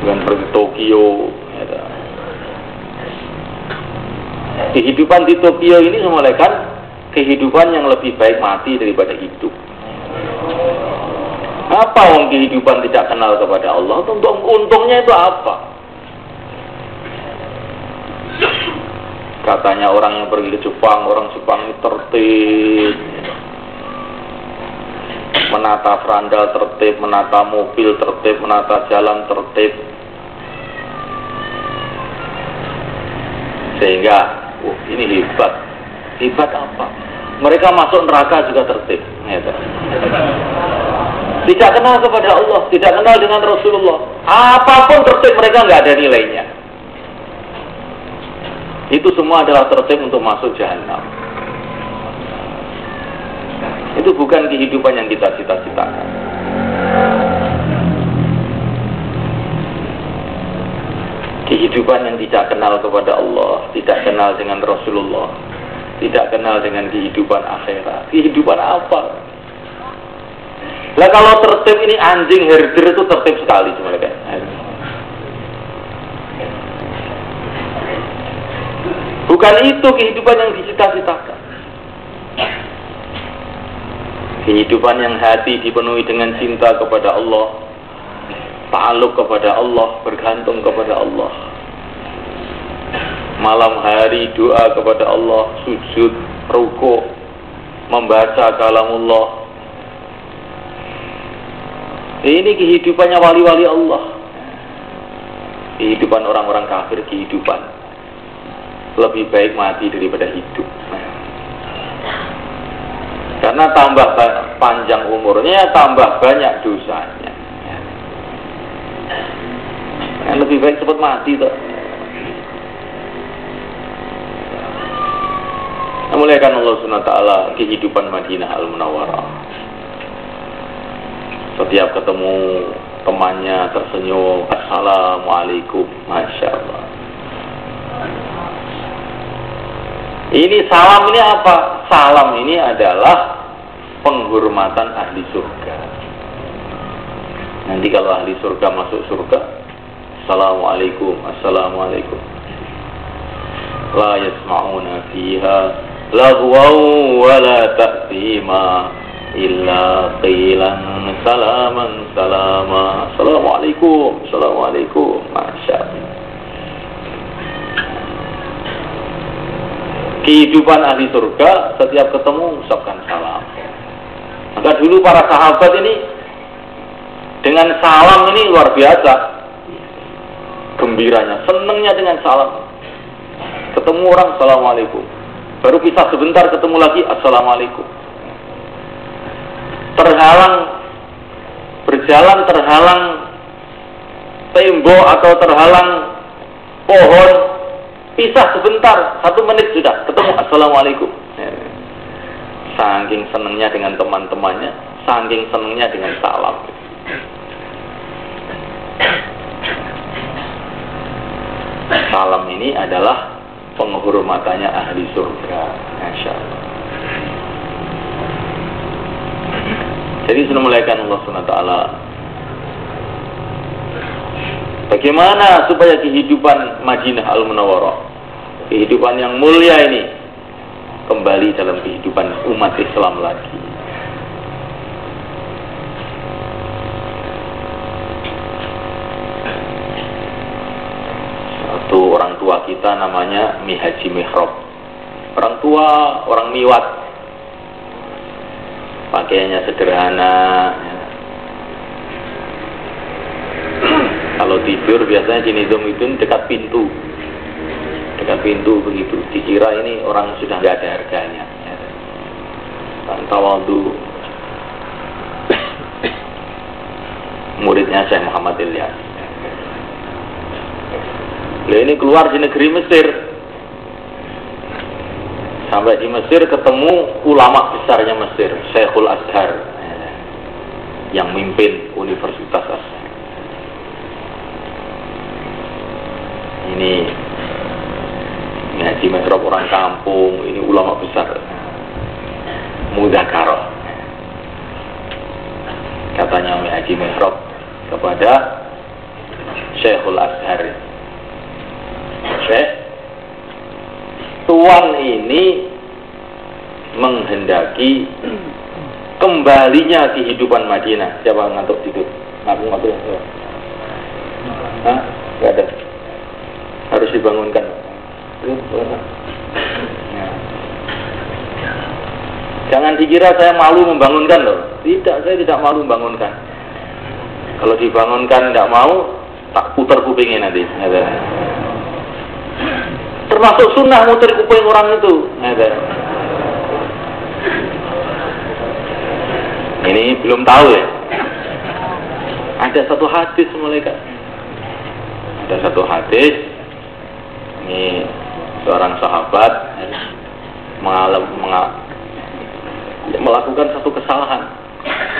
bukan seperti Tokyo, ya. Kehidupan di Tokyo ini memulaikan kehidupan yang lebih baik mati daripada hidup. Apa orang kehidupan tidak kenal kepada Allah? Untungnya itu apa? Katanya orang yang pergi ke Jepang, orang Jepang ini tertib, menata veranda tertib, menata mobil tertib, menata jalan tertib, sehingga ini hebat. Hebat apa? Mereka masuk neraka juga tertib, tidak kenal kepada Allah, tidak kenal dengan Rasulullah. Apapun tertib, mereka nggak ada nilainya. Itu semua adalah tertib untuk masuk jahanam. Itu bukan kehidupan yang kita cita-citakan. Kehidupan yang tidak kenal kepada Allah, tidak kenal dengan Rasulullah, tidak kenal dengan kehidupan akhirat. Kehidupan apa? Lah kalau tertib ini anjing herder itu tertib sekali sebenarnya. Bukan itu kehidupan yang dicita-citakan. Kehidupan yang hati dipenuhi dengan cinta kepada Allah, ta'alluq kepada Allah, bergantung kepada Allah. Malam hari doa kepada Allah, sujud, rukuk, membaca kalamullah. Ini kehidupannya wali-wali Allah. Kehidupan orang-orang kafir, kehidupan lebih baik mati daripada hidup. Karena tambah panjang umurnya, tambah banyak dosanya. Yang lebih baik cepat mati tuh. Memuliakan Allah Subhanahu wa taala kehidupan Madinah Al-Munawwarah. Setiap ketemu temannya tersenyum, assalamualaikum, masya Allah. Ini salam ini apa? Salam ini adalah penghormatan ahli surga. Nanti kalau ahli surga masuk surga, assalamualaikum, assalamualaikum. La yasma'una fiha lagwaw wa la ta'thima illa qilan salaman salama. Assalamualaikum, assalamualaikum, masyaallah. Kehidupan ahli surga, setiap ketemu ucapkan salam. Maka dulu para sahabat ini dengan salam ini luar biasa gembiranya, senengnya dengan salam. Ketemu orang, assalamualaikum. Baru pisah sebentar, ketemu lagi, assalamualaikum. Berjalan terhalang tembok atau terhalang pohon, pisah sebentar, 1 menit sudah ketemu, assalamualaikum. Saking senengnya dengan teman-temannya, saking senengnya dengan salam. Salam ini adalah penghormatannya ahli surga, masya Allah. Jadi sudah muliakan Allah SWT. Bagaimana supaya kehidupan Madinah Al-Munawwarah, kehidupan yang mulia ini kembali dalam kehidupan umat Islam lagi. Satu orang tua kita namanya Mi Haji Mihrab. Orang tua, orang Miwat, pakaiannya sederhana. Kalau tidur biasanya di nizam itu dekat pintu begitu. Dikira ini orang sudah nggak ada harganya. Tawadhu, muridnya Syekh Muhammad Ilyas. Lah ini keluar di negeri Mesir. Sampai di Mesir ketemu ulama besarnya Mesir, Syekhul Azhar, yang mimpin Universitas Azhar. Ini Haji Mihrab orang kampung, ini ulama besar, mudzakarah. Katanya Haji Mihrab kepada Syekhul Azhar, Syekh, tuan ini menghendaki kembalinya kehidupan Madinah. Siapa ngantuk tidur? Ngantuk. Hah? Gak ada. Harus dibangunkan. Jangan dikira saya malu membangunkan loh. Tidak, saya tidak malu membangunkan. Kalau dibangunkan tidak mau, tak putar kupingnya nanti. Termasuk sunnah muter kuping orang itu. Ini belum tahu ya. Ada satu hadis malaikat. Ada satu hadis. Ini seorang sahabat melakukan satu kesalahan,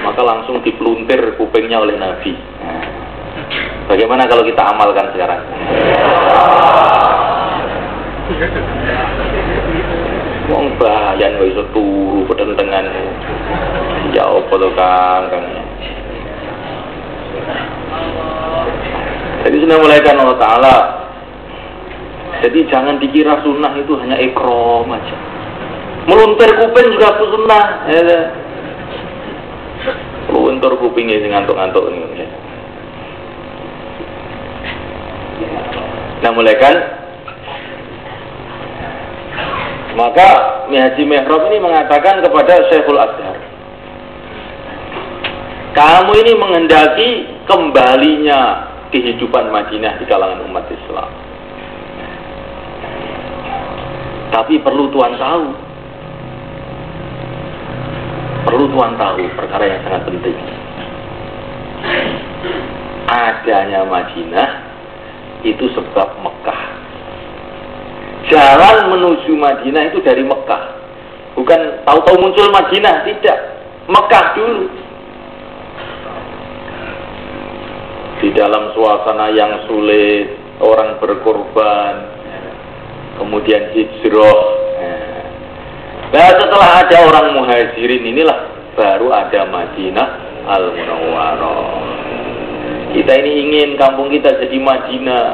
maka langsung dipeluntir kupingnya oleh Nabi. Bagaimana kalau kita amalkan sekarang? Wong bahayan kok iso turu pedentengan. Ya apa to Kang? Jadi sudah mulaikan Allah Ta'ala. Jadi jangan dikira sunnah itu hanya ikram aja. Meluntir kuping juga sunnah. Meluntir kupingnya sing ngantuk-ngantuk ini. Nah mulaikan. Maka Haji Mihrab ini mengatakan kepada Syekhul Azhar, kamu ini menghendaki kembalinya kehidupan Madinah di kalangan umat Islam. Tapi perlu Tuhan tahu. Perlu Tuhan tahu perkara yang sangat penting. Adanya Madinah itu sebab Mekah. Jalan menuju Madinah itu dari Mekah. Bukan tahu-tahu muncul Madinah, tidak. Mekah dulu. Di dalam suasana yang sulit, orang berkorban, kemudian hijrah. Nah, setelah ada orang muhajirin inilah baru ada Madinah Al-Munawwarah. Kita ini ingin kampung kita jadi Madinah,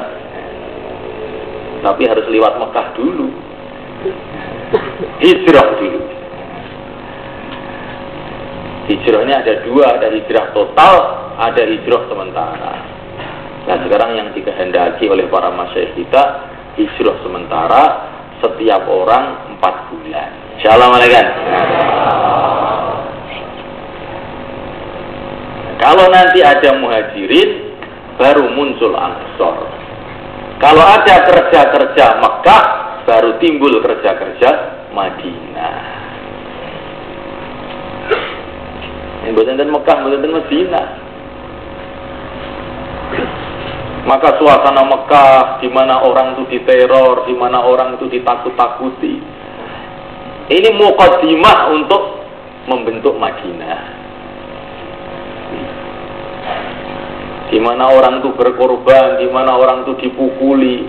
tapi harus lewat Mekah dulu. Hijrah dulu. Hijrahnya ada dua, ada hijrah total, ada hijrah sementara. Nah sekarang yang dikehendaki oleh para masyayikh kita, hijrah sementara setiap orang 4 bulan. Assalamualaikum. Kalau nanti ada muhajirin, baru muncul ansor. Kalau ada kerja-kerja Mekah, baru timbul kerja-kerja Madinah. Yang bukan Mekah, bukan Madinah. Maka suasana Mekah, di mana orang itu diteror, di mana orang itu ditakut-takuti, ini muqaddimah untuk membentuk Madinah. Di mana orang itu berkorban, di mana orang itu dipukuli.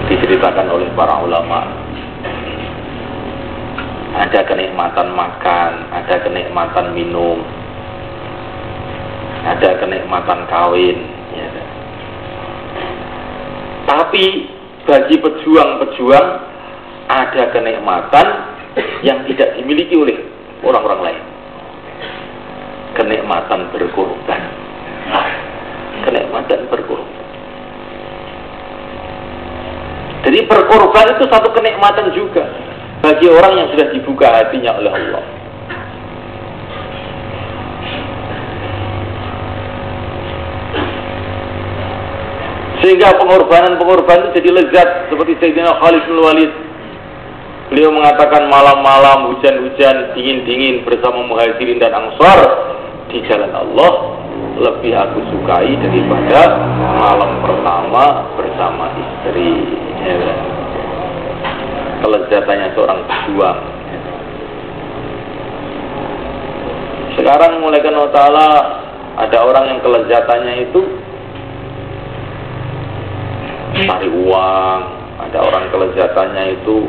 Diceritakan oleh para ulama, ada kenikmatan makan, ada kenikmatan minum, ada kenikmatan kawin, ya. Tapi bagi pejuang-pejuang ada kenikmatan yang tidak dimiliki oleh orang-orang lain. Kenikmatan berkorban. Kenikmatan berkorban. Jadi berkorban itu satu kenikmatan juga bagi orang yang sudah dibuka hatinya oleh Allah. Sehingga pengorbanan-pengorbanan itu jadi lezat, seperti Sayyidina Khalid bin Walid Beliau mengatakan malam-malam hujan-hujan, dingin-dingin bersama Muhajirin dan Ansar di jalan Allah lebih aku sukai daripada malam pertama bersama istri. Ya. Kelezatannya seorang pejuang. Sekarang mulai Allah Ta'ala ada orang yang kelezatannya itu cari uang, ada orang kelezatannya itu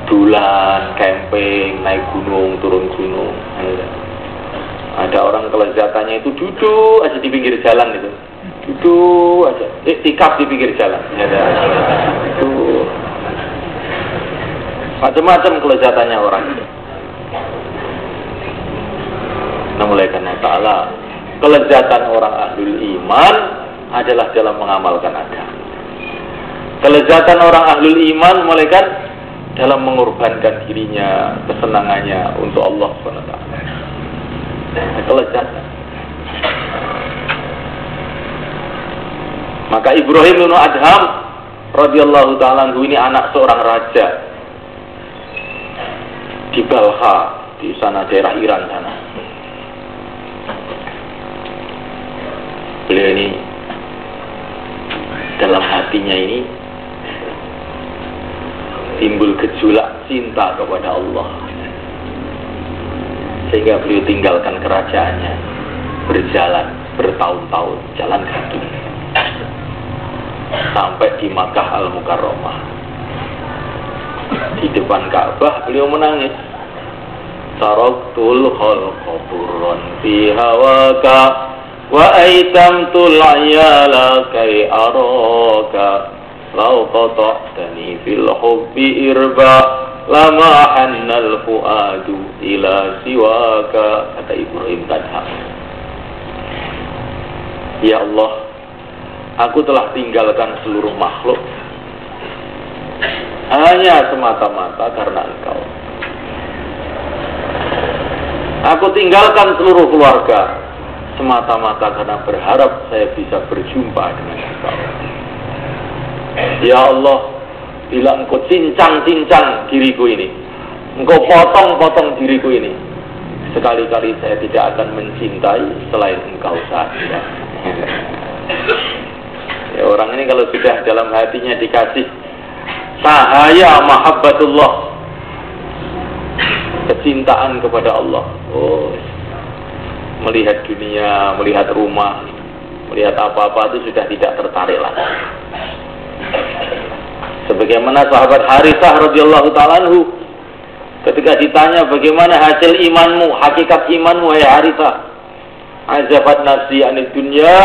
dulan, camping, naik gunung, turun gunung. Ada orang kelezatannya itu duduk aja di pinggir jalan itu, duduk aja, iktikaf di pinggir jalan. Itu macam-macam kelezatannya orang itu. Nah, mulai karena Ta'ala, kelezatan orang ahlul iman adalah dalam mengamalkan agama. Kelezatan orang ahlul iman malaikat dalam mengorbankan dirinya, kesenangannya untuk Allah SWT. Kelezatan. Maka Ibrahim bin Adham radhiyallahu ta'ala anhu ini anak seorang raja di Balkha, di sana daerah Iran sana. Beliau ini dalam hatinya ini timbul gejolak cinta kepada Allah, sehingga beliau tinggalkan kerajaannya, berjalan bertahun-tahun jalan kaki sampai di Makkah Al-Mukarramah. Di depan Ka'bah beliau menangis, taraktul khalqa turran fi hawaka wa aitamtul ayala kai araka lau qata'tani fil hubbi irba lama hannal fuadu ila siwaka, kata Ibrahim Adham. Ya Allah, aku telah tinggalkan seluruh makhluk hanya semata-mata karena Engkau. Aku tinggalkan seluruh keluarga semata-mata karena berharap saya bisa berjumpa dengan Engkau. Ya Allah, bila Engkau cincang-cincang diriku ini, Engkau potong-potong diriku ini, sekali-kali saya tidak akan mencintai selain Engkau saja. Ya, orang ini kalau sudah dalam hatinya dikasih cahaya mahabbatullah, kecintaan kepada Allah, melihat dunia, melihat rumah, melihat apa-apa itu sudah tidak tertarik lagi. Sebagaimana sahabat Harithah radhiyallahu ta'ala anhu ketika ditanya bagaimana hasil imanmu, hakikat imanmu wahai Harithah, azabat nafsi anid dunya,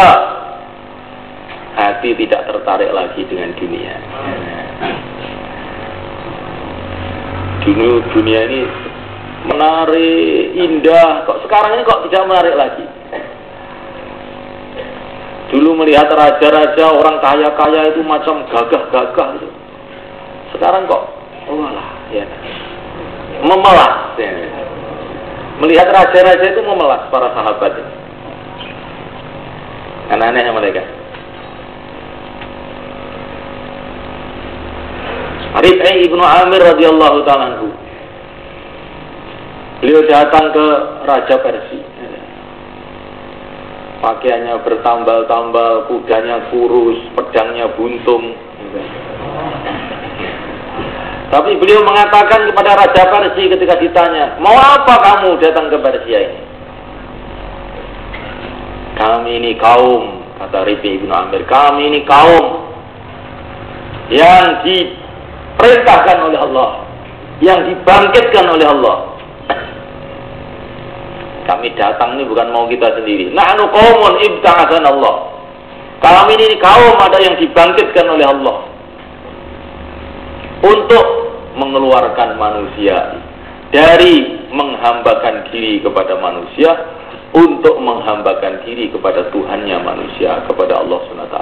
hati tidak tertarik lagi dengan dunia. Dunia ini menarik, indah, kok sekarang ini kok tidak menarik lagi. Dulu melihat raja-raja, orang kaya-kaya itu macam gagah-gagah itu. Sekarang kok, ya, memelas. Ya. Melihat raja-raja itu memelas para sahabat. Aneh-aneh mereka. Rif'i ibnu Amir radhiyallahu ta'ala anhu, beliau datang ke Raja Persia. Pakaiannya bertambal-tambal, kudanya kurus, pedangnya buntung. Tapi beliau mengatakan kepada Raja Persia ketika ditanya, mau apa kamu datang ke Persia ini? Kami ini kaum, kata Rif'i ibnu Amir, kami ini kaum yang diperintahkan oleh Allah, yang dibangkitkan oleh Allah. Kami datang ini bukan mau kita sendiri. Nahnu qaumun ibta'atsana Allah. Kami ini kaum ada yang dibangkitkan oleh Allah untuk mengeluarkan manusia dari menghambakan diri kepada manusia untuk menghambakan diri kepada Tuhannya manusia, kepada Allah SWT.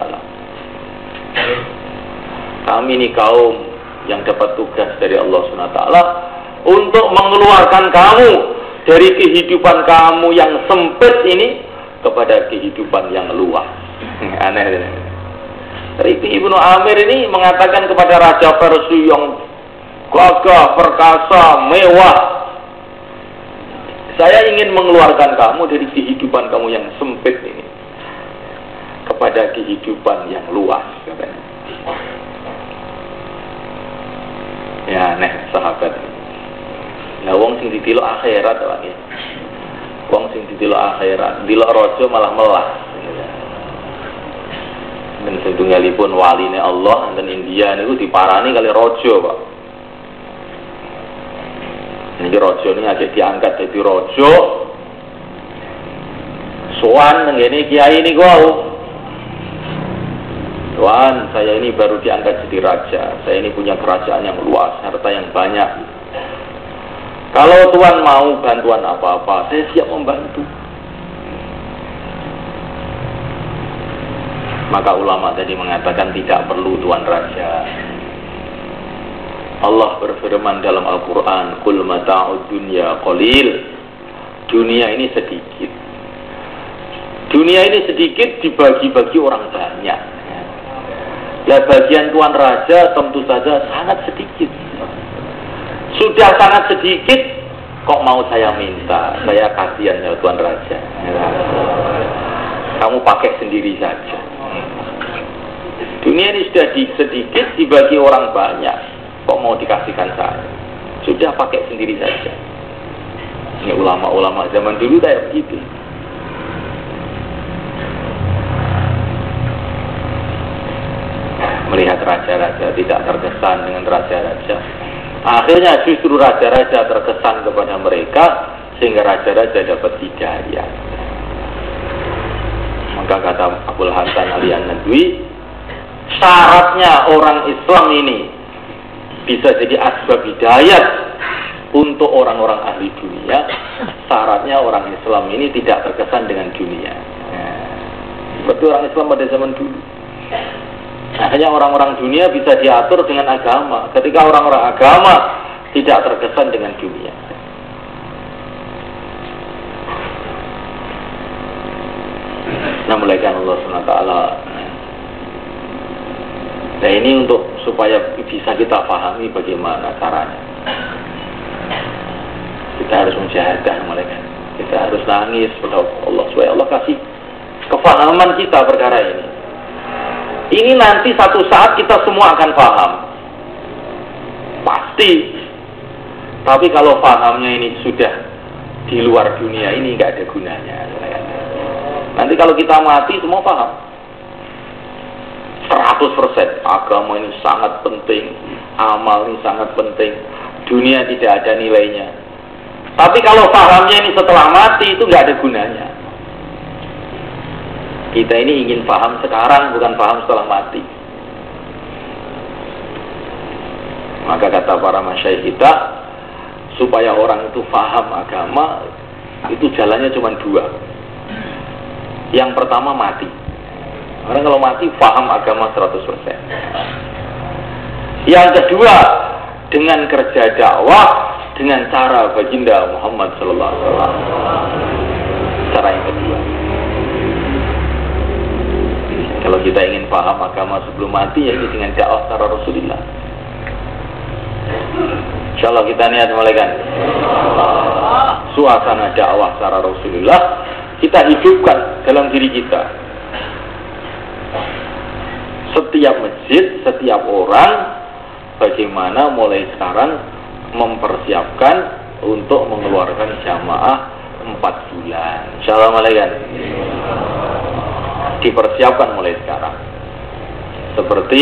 Kami ini kaum yang dapat tugas dari Allah SWT untuk mengeluarkan kamu dari kehidupan kamu yang sempit ini kepada kehidupan yang luas. Aneh. Rif'i ibnu Amir ini mengatakan kepada Raja Persia yang gagah, perkasa, mewah. Saya ingin mengeluarkan kamu dari kehidupan kamu yang sempit ini kepada kehidupan yang luas, katanya. Ya, sahabat. Lah wong sing ditilok akhirat wae. Wong sing ditilok akhirat, dilok raja malah melah. Dan setunggalipun waline Allah dan India niku diparani kali raja, Pak. Niki raja ini agak diangkat jadi raja. Sowan ngene kiai niku wau. Tuhan, saya ini baru diangkat jadi raja. Saya ini punya kerajaan yang luas, harta yang banyak. Kalau Tuhan mau bantuan apa-apa, saya siap membantu. Maka ulama tadi mengatakan tidak perlu Tuan Raja. Allah berfirman dalam Al-Quran, Qul mata'ud dunya qalil. Dunia ini sedikit. Dunia ini sedikit dibagi-bagi orang banyak. Ya bagian Tuan Raja tentu saja sangat sedikit. Sudah sangat sedikit, kok mau saya minta? Saya kasihan ya Tuan Raja. Kamu pakai sendiri saja. Dunia ini sudah sedikit dibagi orang banyak, kok mau dikasihkan saya? Sudah pakai sendiri saja. Ini ulama-ulama zaman dulu kayak begitu. Melihat raja-raja tidak terkesan dengan raja-raja, akhirnya justru raja-raja terkesan kepada mereka, sehingga raja-raja dapat hidayah. Maka kata Abul Hasan Ali An-Nadwi, syaratnya orang Islam ini bisa jadi asbab hidayah untuk orang-orang ahli dunia, syaratnya orang Islam ini tidak terkesan dengan dunia. Seperti orang Islam pada zaman dulu. Hanya orang-orang dunia bisa diatur dengan agama. Ketika orang-orang agama tidak terkesan dengan dunia. Nah, mulaikan Allah SWT. Nah, ini untuk supaya bisa kita pahami bagaimana caranya. Kita harus menjahadah, mulaikan. Kita harus nangis kepada Allah supaya Allah kasih kefahaman kita perkara ini. Ini nanti satu saat kita semua akan paham. Pasti. Tapi kalau pahamnya ini sudah di luar dunia ini nggak ada gunanya. Nanti kalau kita mati semua paham. 100% agama ini sangat penting, amal ini sangat penting, dunia tidak ada nilainya. Tapi kalau pahamnya ini setelah mati itu nggak ada gunanya. Kita ini ingin paham sekarang, bukan paham setelah mati. Maka kata para masyaikh kita, supaya orang itu paham agama, itu jalannya cuma dua. Yang pertama mati. Orang kalau mati paham agama 100%. Yang kedua, dengan kerja dakwah dengan cara baginda Muhammad sallallahu alaihi wasallam. Cara yang kedua. Kalau kita ingin paham agama sebelum mati, ya ini dengan dakwah cara Rasulullah. Insyaallah kita niat mulaikan. Suasana dakwah cara Rasulullah kita hidupkan dalam diri kita. Setiap masjid, setiap orang, bagaimana mulai sekarang mempersiapkan untuk mengeluarkan jamaah 4 bulan. Insyaallah mulaikan. Dipersiapkan mulai sekarang. Seperti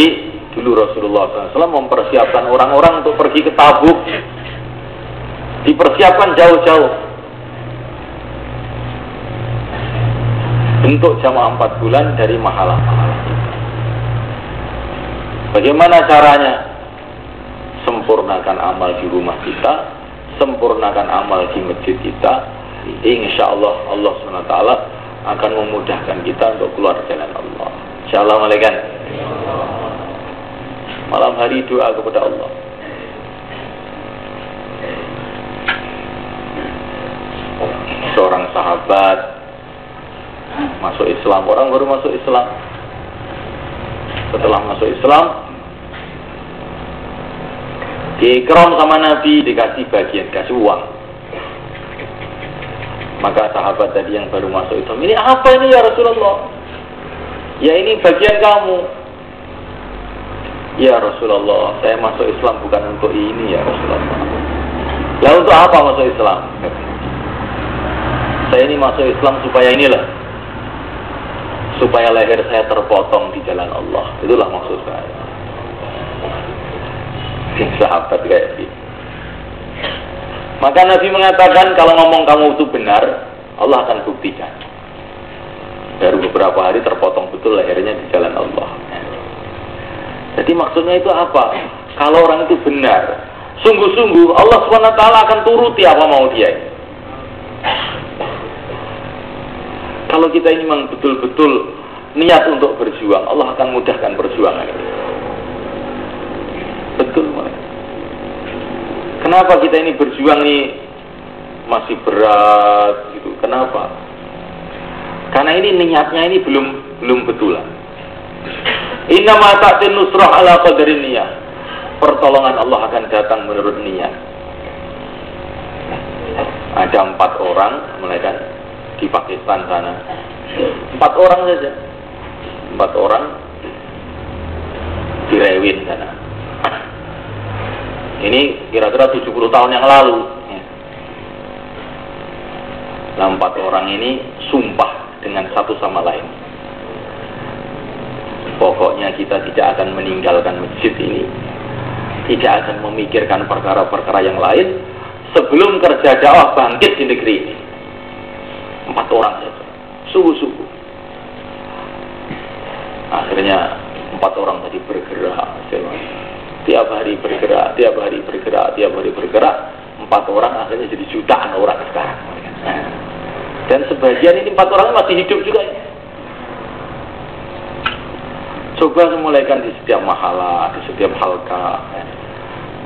dulu Rasulullah SAW mempersiapkan orang-orang untuk pergi ke Tabuk. Dipersiapkan jauh-jauh. Bentuk jamaah 4 bulan dari mahalah-mahalah. Bagaimana caranya? Sempurnakan amal di rumah kita, sempurnakan amal di masjid kita. Insya Allah Allah SWT akan memudahkan kita untuk keluar jalan Allah. Insyaallah malaikat. Malam hari doa kepada Allah. Seorang sahabat masuk Islam, orang baru masuk Islam. Setelah masuk Islam, Diikram sama Nabi, dikasih bagian, kasih uang. Maka sahabat tadi yang baru masuk Islam, ini apa ini ya Rasulullah? Ya ini bagian kamu. Ya Rasulullah, saya masuk Islam bukan untuk ini ya Rasulullah. Lah untuk apa masuk Islam? Saya ini masuk Islam supaya inilah, supaya leher saya terpotong di jalan Allah. Itulah maksud saya. Sahabat kayak gitu. Maka Nabi mengatakan kalau ngomong kamu itu benar, Allah akan buktikan. Baru beberapa hari terpotong betul lehernya di jalan Allah. Jadi maksudnya itu apa? Kalau orang itu benar, sungguh-sungguh Allah SWT akan turuti apa mau dia. Kalau kita ini memang betul-betul niat untuk berjuang, Allah akan mudahkan perjuangan itu. Betul, Mas. Kenapa kita ini berjuang ini masih berat gitu? Kenapa? Karena ini niatnya ini belum betulan. Inna ma ta'tin nusrah ala qadri niyah. Pertolongan Allah akan datang menurut niat. Ada 4 orang, mulai kan di Pakistan sana. 4 orang saja. 4 orang di Rewin sana. Ini kira-kira 70 tahun yang lalu. Nah, 4 orang ini sumpah dengan satu sama lain. Pokoknya kita tidak akan meninggalkan masjid ini, tidak akan memikirkan perkara-perkara yang lain sebelum kerja dakwah bangkit di negeri ini. 4 orang saja, sungguh-sungguh. Akhirnya 4 orang tadi bergerak, tiap hari bergerak, tiap hari bergerak, tiap hari bergerak. 4 orang akhirnya jadi jutaan orang sekarang. Dan sebagian ini 4 orang masih hidup juga. Coba semulaikan di setiap mahala, di setiap halqa,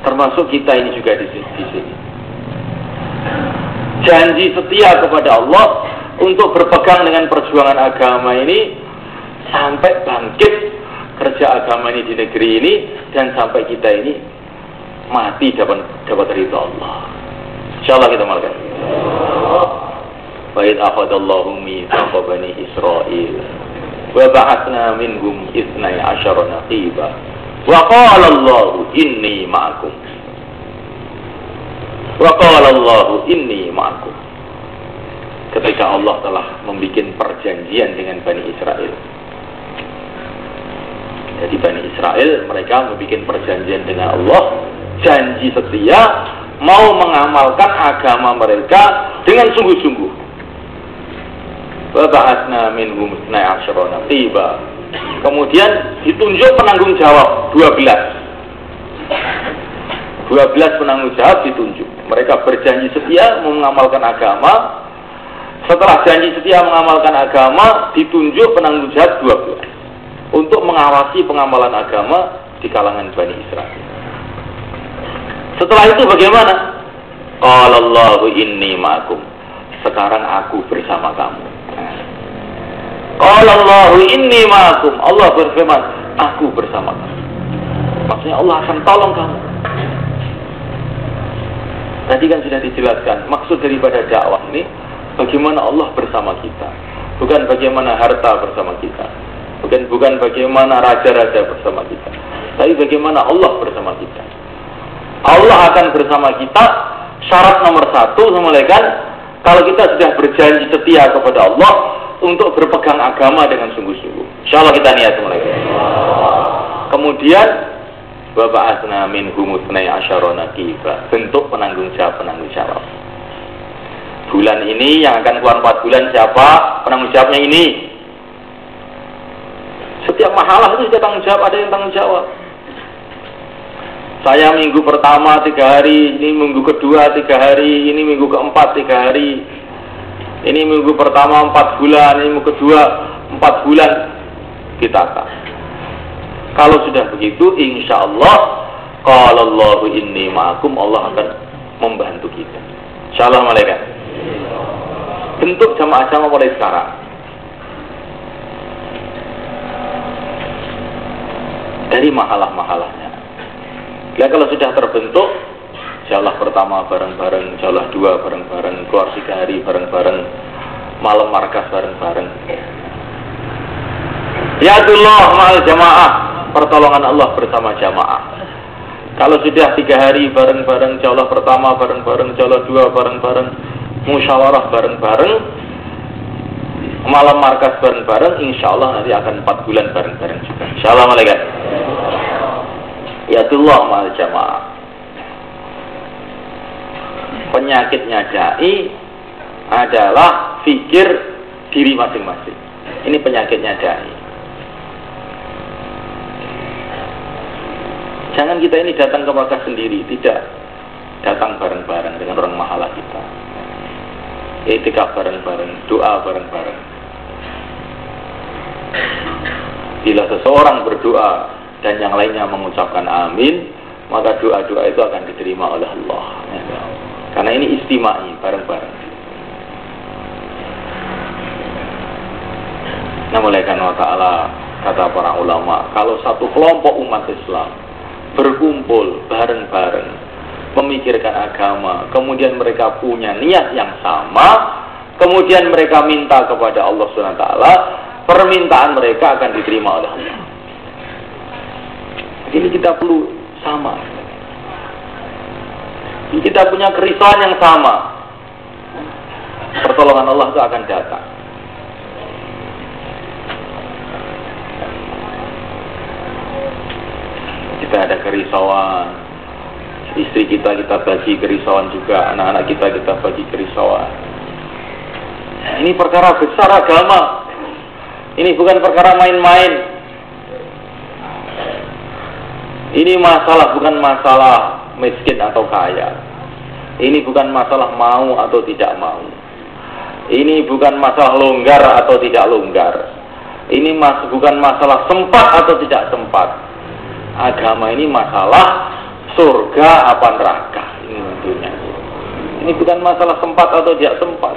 termasuk kita ini juga di sini. Janji setia kepada Allah untuk berpegang dengan perjuangan agama ini sampai bangkit kerja agama ini di negeri ini, dan sampai kita ini mati dapat ridha Allah. Insyaallah kita malaikat. Wa id akhadallahu mitsaqa bani Israil wa ba'atsna minhum 12 naqiba wa qala Allahu inni ma'akum. Wa qala Allahu inni ma'akum. Ketika Allah telah membuat perjanjian dengan Bani Israel. Jadi Bani Israel mereka membuat perjanjian dengan Allah, janji setia mau mengamalkan agama mereka dengan sungguh-sungguh. Wa ba'atsna minhum 12 naqiba. Kemudian ditunjuk penanggung jawab 12 penanggung jawab ditunjuk. Mereka berjanji setia mengamalkan agama. Setelah janji setia mengamalkan agama, ditunjuk penanggung jawab 12 untuk mengawasi pengamalan agama di kalangan Bani Israel. Setelah itu bagaimana? Qala Allahu inni ma'akum. Sekarang aku bersama kamu. Qala Allahu inni ma'akum. Allah berfirman, aku bersama kamu. Maksudnya Allah akan tolong kamu. Tadi kan sudah dijelaskan maksud daripada dakwah ini, bagaimana Allah bersama kita, bukan bagaimana harta bersama kita, bukan bagaimana raja-raja bersama kita, tapi bagaimana Allah bersama kita. Allah akan bersama kita. Syarat nomor 1 semulaikan, kalau kita sudah berjanji setia kepada Allah untuk berpegang agama dengan sungguh-sungguh. Insyaallah kita niat semulaikan. Kemudian wa ba'atsna minhum 12 naqiba, bentuk penanggung jawab. Bulan ini yang akan keluar 4 bulan siapa? Penanggung jawabnya ini. Setiap mahalah itu sudah tanggung jawab, ada yang tanggung jawab. Saya minggu pertama 3 hari, ini minggu kedua 3 hari, ini minggu keempat 3 hari. Ini minggu pertama 4 bulan, ini minggu kedua 4 bulan kita akan. Kalau sudah begitu, insya Allah, qala Allahu inni ma'akum, Allah akan membantu kita. Insya Allah malaikat. Bentuk jamaah-jamaah mulai sekarang. Dari mahalah-mahalahnya. Nah, kalau sudah terbentuk, insyaallah pertama bareng-bareng, insyaallah dua bareng-bareng, keluar 3 hari bareng-bareng, malam markas bareng-bareng. Yadullah ma'al jamaah, pertolongan Allah bersama jamaah. Kalau sudah 3 hari bareng-bareng, insyaallah pertama bareng-bareng, insyaallah dua bareng-bareng, musyawarah bareng-bareng, malam markas bareng-bareng, insyaallah nanti akan 4 bulan bareng-bareng juga. Insyaallah malaikat. Yadullah ma'al jamaah. Penyakitnya dai adalah fikir diri masing-masing. Ini penyakitnya dai. Jangan kita ini datang ke markas sendiri, tidak. Datang bareng-bareng dengan orang mahalah kita. I'tikaf bareng-bareng, doa bareng-bareng. Bila seseorang berdoa dan yang lainnya mengucapkan amin, maka doa-doa itu akan diterima oleh Allah. Karena ini istimai, bareng-bareng. Nah, mulai karena ta'ala, kata para ulama, kalau satu kelompok umat Islam berkumpul bareng-bareng, memikirkan agama, kemudian mereka punya niat yang sama, kemudian mereka minta kepada Allah SWT, permintaan mereka akan diterima oleh Allah. Ini kita perlu sama. Kita punya kerisauan yang sama. Pertolongan Allah itu akan datang. Kita ada kerisauan. Istri kita bagi kerisauan juga. Anak-anak kita bagi kerisauan. Ini perkara besar agama. Ini bukan perkara main-main. Ini masalah bukan masalah miskin atau kaya. Ini bukan masalah mau atau tidak mau. Ini bukan masalah longgar atau tidak longgar. Ini bukan masalah sempat atau tidak sempat. Agama ini masalah surga apa neraka. Ini tentunya. Ini bukan masalah sempat atau tidak sempat.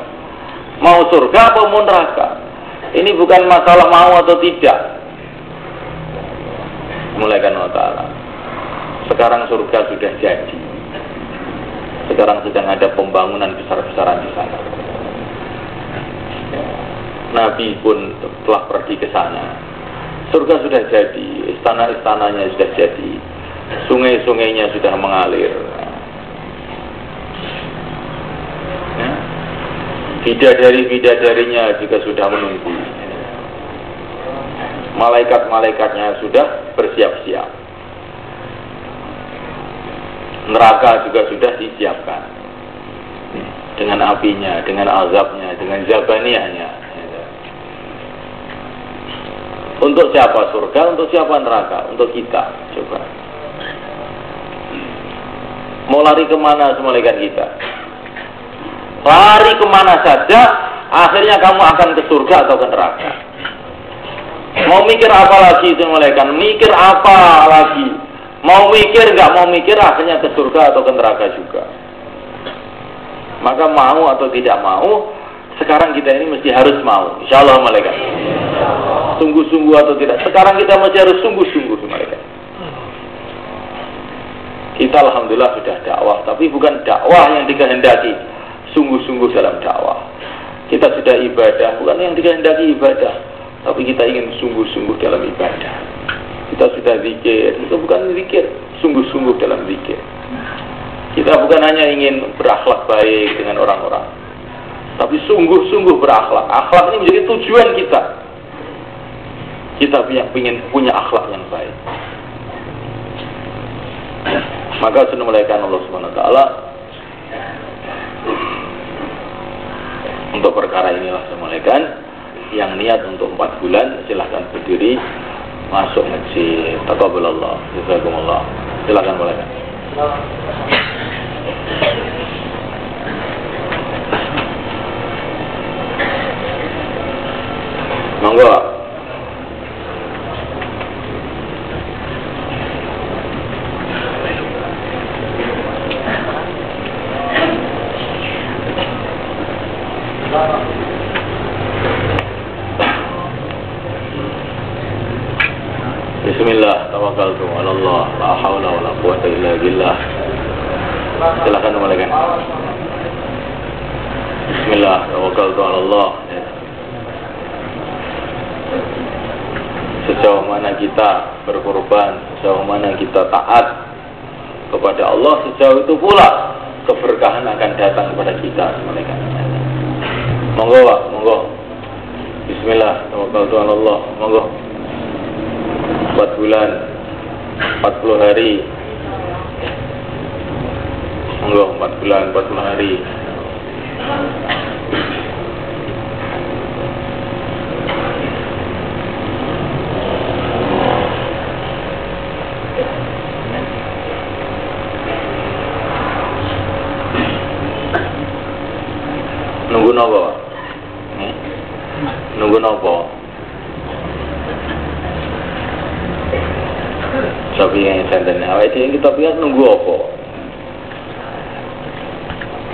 Mau surga atau mau neraka. Ini bukan masalah mau atau tidak. Mulai kan Allah Ta'ala. Sekarang surga sudah jadi. Sekarang sedang ada pembangunan besar-besaran di sana. Nabi pun telah pergi ke sana. Surga sudah jadi, istana-istananya sudah jadi, sungai-sungainya sudah mengalir. Bidadari-bidadarinya juga sudah menunggu. Malaikat-malaikatnya sudah bersiap-siap. Neraka juga sudah disiapkan dengan apinya, dengan azabnya, dengan zabaniyahnya. Untuk siapa surga, untuk siapa neraka? Untuk kita. Coba mau lari kemana malaikat kita? Lari kemana saja, akhirnya kamu akan ke surga atau ke neraka. Mau mikir apa lagi itu malaikat? Mikir apa lagi? Mau mikir, nggak mau mikir, akhirnya ke surga atau ke neraka juga. Maka mau atau tidak mau, sekarang kita ini mesti harus mau. Insya Allah malaikat. Sungguh-sungguh atau tidak, sekarang kita mesti harus sungguh-sungguh malaikat. Kita alhamdulillah sudah dakwah, tapi bukan dakwah yang dikehendaki sungguh-sungguh dalam dakwah. Kita sudah ibadah, bukan yang dikehendaki ibadah, tapi kita ingin sungguh-sungguh dalam ibadah. Kita sudah zikir, itu bukan zikir, sungguh-sungguh dalam zikir. Kita bukan hanya ingin berakhlak baik dengan orang-orang, tapi sungguh-sungguh berakhlak. Akhlak ini menjadi tujuan kita. Kita ingin punya akhlak yang baik. Maka sudah mulaikan Allah Subhanahu Wa Taala untuk perkara inilah semulaikan. Yang niat untuk 4 bulan silahkan berdiri. Masuk masjid. Taqabbalallah. Jazakumullah. Silakan mulaikan. Monggo. Bismillah, tawakkaltu 'ala Allah, la haula wala quwwata illa billah. Silakan dimulaikan. Bismillah, tawakkaltu 'ala Allah. Sejauh mana kita berkorban, sejauh mana kita taat kepada Allah, sejauh itu pula keberkahan akan datang kepada kita. Monggo Pak, monggo. Bismillah, tawakkaltu 'ala Allah. Monggo. 4 bulan, 40 hari. Monggo, 4 bulan, 40 hari. Nunggu nopo? Nunggu nopo? Sopi yang senten awake dhewe kita pikir nunggu apa?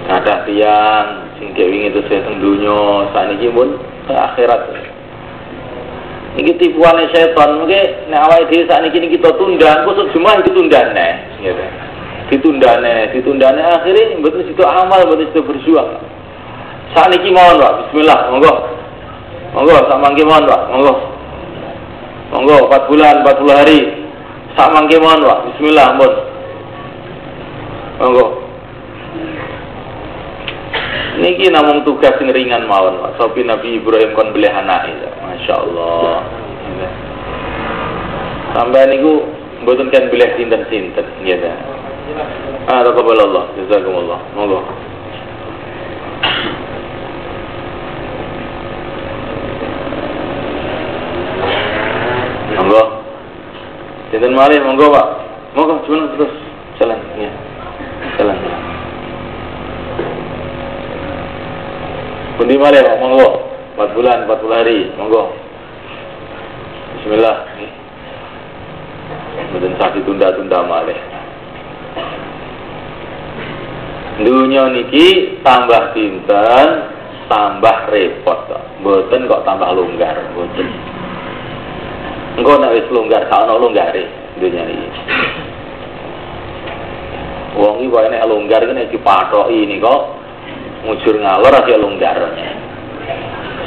Kathah tiyang sing wingi itu teng donya saniki pun ke akhirat. Iki tipuane setan, mengke nek awake dhewe sakniki kita tunda, kok Jumat ditundane, gitu. Ditundane akhire mboten sido amal, mboten sido berjuang. Sakniki mawon, Pak. Bismillah, monggo. Monggo sak mangke mawon, Pak. Monggo. Monggo 4 bulan, 40 hari. Sak mangke mawon, Pak. Bismillah, ampun. Monggo. Niki namung tugas sing ringan mawon, Pak. Sopi Nabi Ibrahim kon belih anake. Masyaallah. Sampai niku mboten kan bilih sinten-sinten, nggih ta. Taqabbalallah, jazakumullah. Monggo. Monggo. Sinten malih monggo, Pak. Monggo cuman terus jalan, ya. Jalan. Pundi malih, Pak, monggo. 4 bulan, 40 hari, monggo. Bismillah. Mboten sak ditunda-tunda malih. Dunya niki tambah pinten, tambah repot kok. Mboten kok tambah longgar, mboten. Engko nek wis longgar, sak ana longgare dunya iki. Wong iki wae nek longgar iki nek dipathoki ini kok mujur ngalor aja longgarane.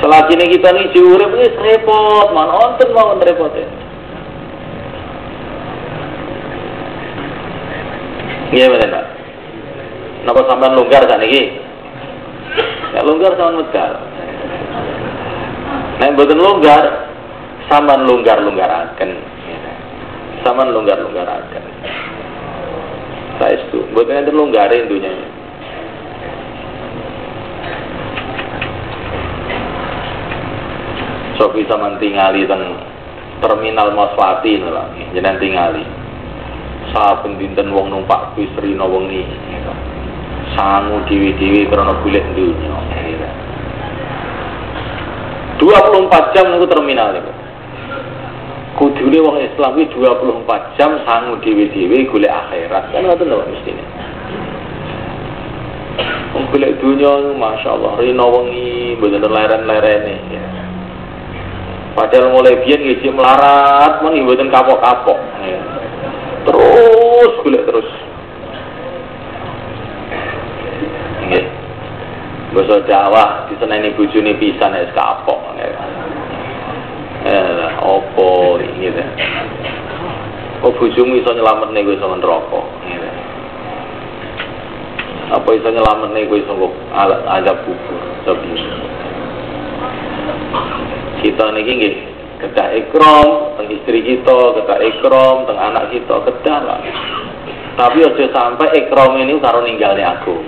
Selajine kita niki urip wis repot, man wonten mawon repote. Nggih mboten, Pak. Napa sampean longgar sakniki? Nek longgar sampean medal. Nek mboten longgar, sampean longgar-longgaraken. Sampean longgar-longgaraken. Saestu, mboten enten longgare dunya. Sopi sampean tingali teng terminal Maswati lho, jenengan tingali. Saben dinten wong numpak bis rina wengi. Sangu dewi-dewi karena golek dunya. 24 jam niku terminal niku. Kudune wong Islam iki 24 jam sangu dewi-dewi golek akhirat. Kan ngoten lho mestine. Wong golek dunya masyaallah rina wengi mboten leren-lerene. Padahal mulai biyen nggih melarat men mboten kapok-kapok. Terus golek terus. Nggih. Basa Jawa diseneni bojone pisan wis kapok. Opo iki ta. Kok bojomu iso nyelametne kowe saka neraka. Apa iso nyelametne kowe saka azab kubur. Kita niki nggih kedah ikram teng istri kita, kedah ikram teng anak kita, kedah lah. Tapi aja sampai ikram ini karo ninggalne agama.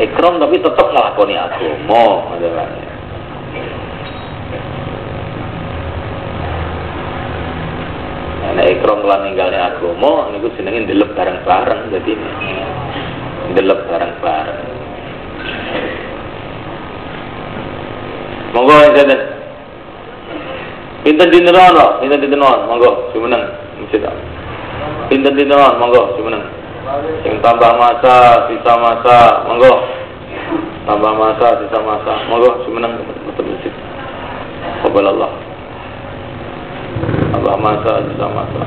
Ikram tapi tetap nglakoni agama, ngoten. Nek ikram lan ninggalne agama niku jenenge ndelep bareng-bareng dadi ndelep bareng-bareng. Monggo enten. Pinten dinten monggo jumeneng mesti tak. Pinten dinten monggo jumeneng. Sing tambah masa, sisa masa, monggo. Tambah masa, sisa masa, monggo jumeneng betul masjid. Qabalallah. tambah masa bisa masa.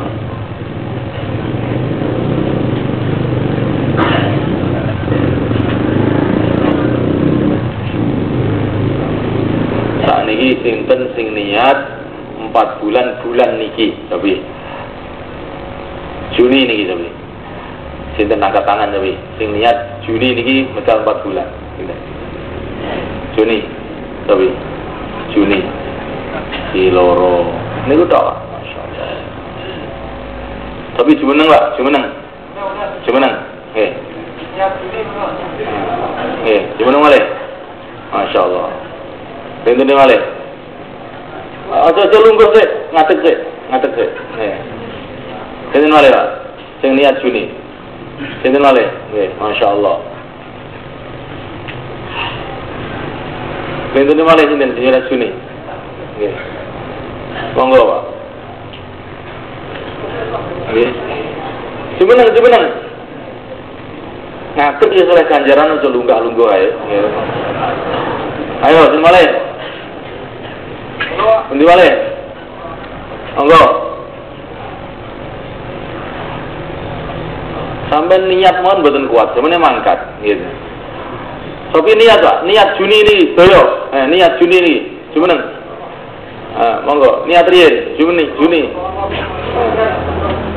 Saat niki sinten sing niat 4 bulan niki tapi Juni niki tapi sinten angkat tangan tapi sing niat Juni niki medal 4 bulan gitu. Juni tapi Juni di loro niku tok masyaallah. Tapi jumeneng Pak, jumeneng. Nggih. Nggih, jumeneng malih. Masyaallah. Bentene malih. Aja lungguh sik, ngadeg sik. Nggih. Bentene malih Pak. Sing niat Juni. Bentene malih. Nggih, masyaallah. Bentene malih sinten sing niat Juni. Nggih. Monggo Pak. Nggih. Jumeneng. Ngadeg ya soleh ganjaran aja lunggah-lungguh ae. Nggih. Ayo, sing malih. Pundi malih? Monggo. Sampai niat mohon mboten kuat, semene mangkat gitu. Tapi niat Pak, niat Juni ini doyo. Niat Juni ini jumeneng. Monggo, niat riyen Juni.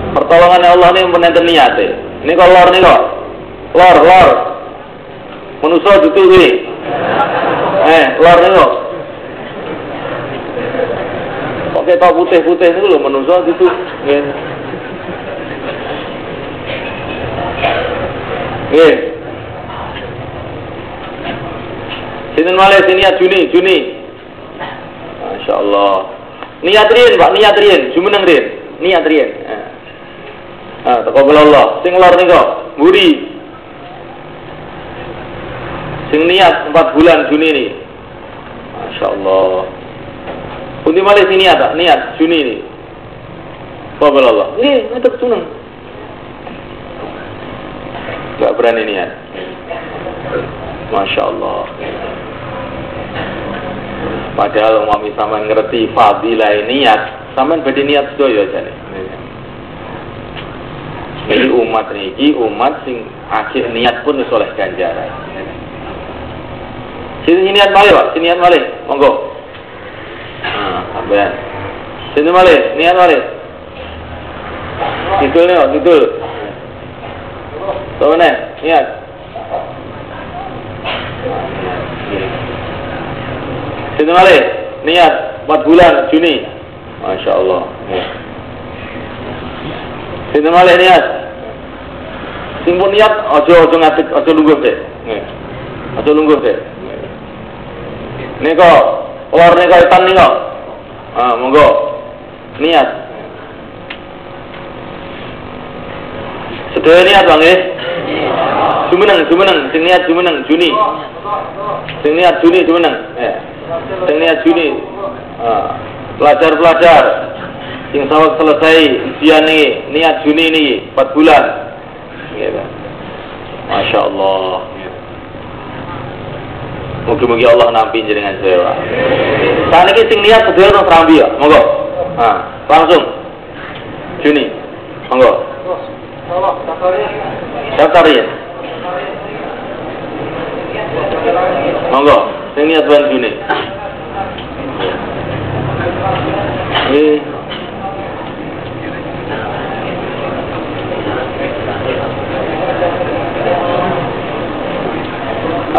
Pertolongan Allah ini menenten niat e. Ini kok lor nih kok. Lor. Manusa dudu iki. Lor nih kok. Kok ketok putih-putih niku lho manusa dudu ngene. Nggih. Sinten malih niat Juni. Masyaallah. Niat riyen Pak, jumeneng riyen. Niat riyen. Taqabbal Allah. Sing lor nika mburi. Sing niat 4 bulan Juni ini. Masyaallah. Pundi malih sing niat Pak, niat Juni ini. Taqabbal Allah. Nggih, ngadeg suneng. Gak berani niat. Masya Allah. Padahal umami sampean ngerti fadilah niat, sampean badhe niat sedaya jane. Ini umat niki umat sing akhir niat pun wis oleh ganjaran. Sini niat malih Pak, sini niat malih. Monggo. Sampean. Sini malih, niat malih. Itu. Tahu niat. Sini malih, niat 4 bulan Juni. Masya Allah. Sini malih niat. Sing pun niat, ojo ngadeg, ojo lungguh sik. Ojo lungguh sik. Nika, lor nika itan nika. Monggo. Niat. Sedaya niat Bang nggih. Jumeneng, sing niat jumeneng Juni. Sing niat Juni jumeneng. Sing niat Juni. Pelajar sing saweg selesai ujian niki, niat Juni niki 4 bulan. Gitu. Masya Allah. Mugi-mugi Allah nampi jenengan saya. Saat ini sing niat sedaya nang Serambi ya. Monggo. Langsung. Juni. Monggo. Daftarin. Monggo, sing niat bulan Juni.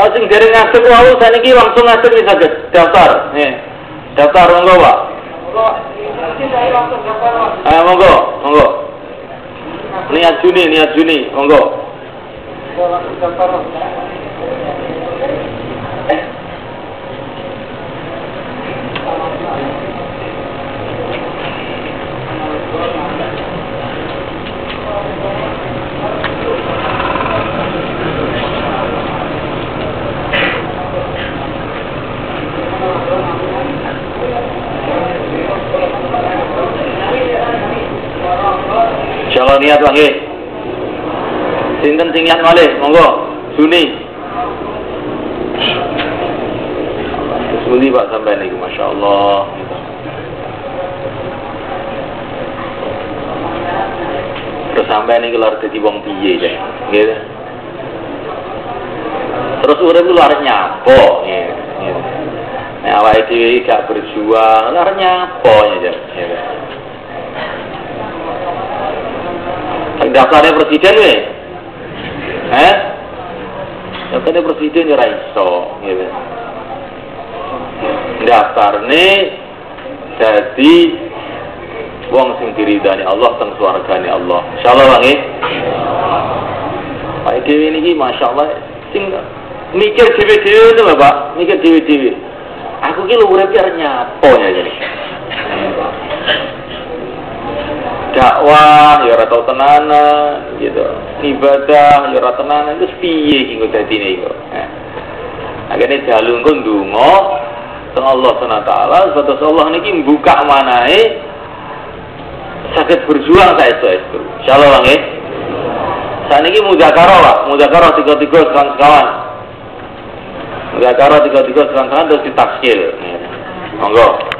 Sing dereng ngadeg wau saniki langsung ngadeg iki saged daftar. Daftar monggo, Pak. Monggo. Niat Juni, monggo. Insyaallah niat lagi. Sinten sing niat malih, monggo. Juni. Suli Pak sampean niku masyaallah. sampean iki lare dadi wong piye ya. Nggih. Terus urip lu lare nyapo nggih. Nek awake dhewe gak berjuang, lare nyapo ya. Daftarnya presiden we. Daftarnya presiden ya ra iso, nggih. Daftarne dadi wong sing diridani Allah teng swargane Allah. Insyaallah nggih. Pak dhewe niki masyaallah sing mikir dhewe-dhewe lho Bapak, mikir dhewe-dhewe. Aku ki lho urip arep nyapo ya jadi. Dakwah ya ora tau tenanan gitu. Ibadah ya ora tenanan terus piye iki kok dadine iku. Akhirnya jalu engko ndonga teng Allah Subhanahu wa taala, sebab Allah niki mbuka manahe saged berjuang saestu-estu. Insyaallah nggih. Saniki mudzakarah, Pak. Mudzakarah 3-3 sekawan. Mudzakarah 3-3 sekawan terus ditafsir. Monggo.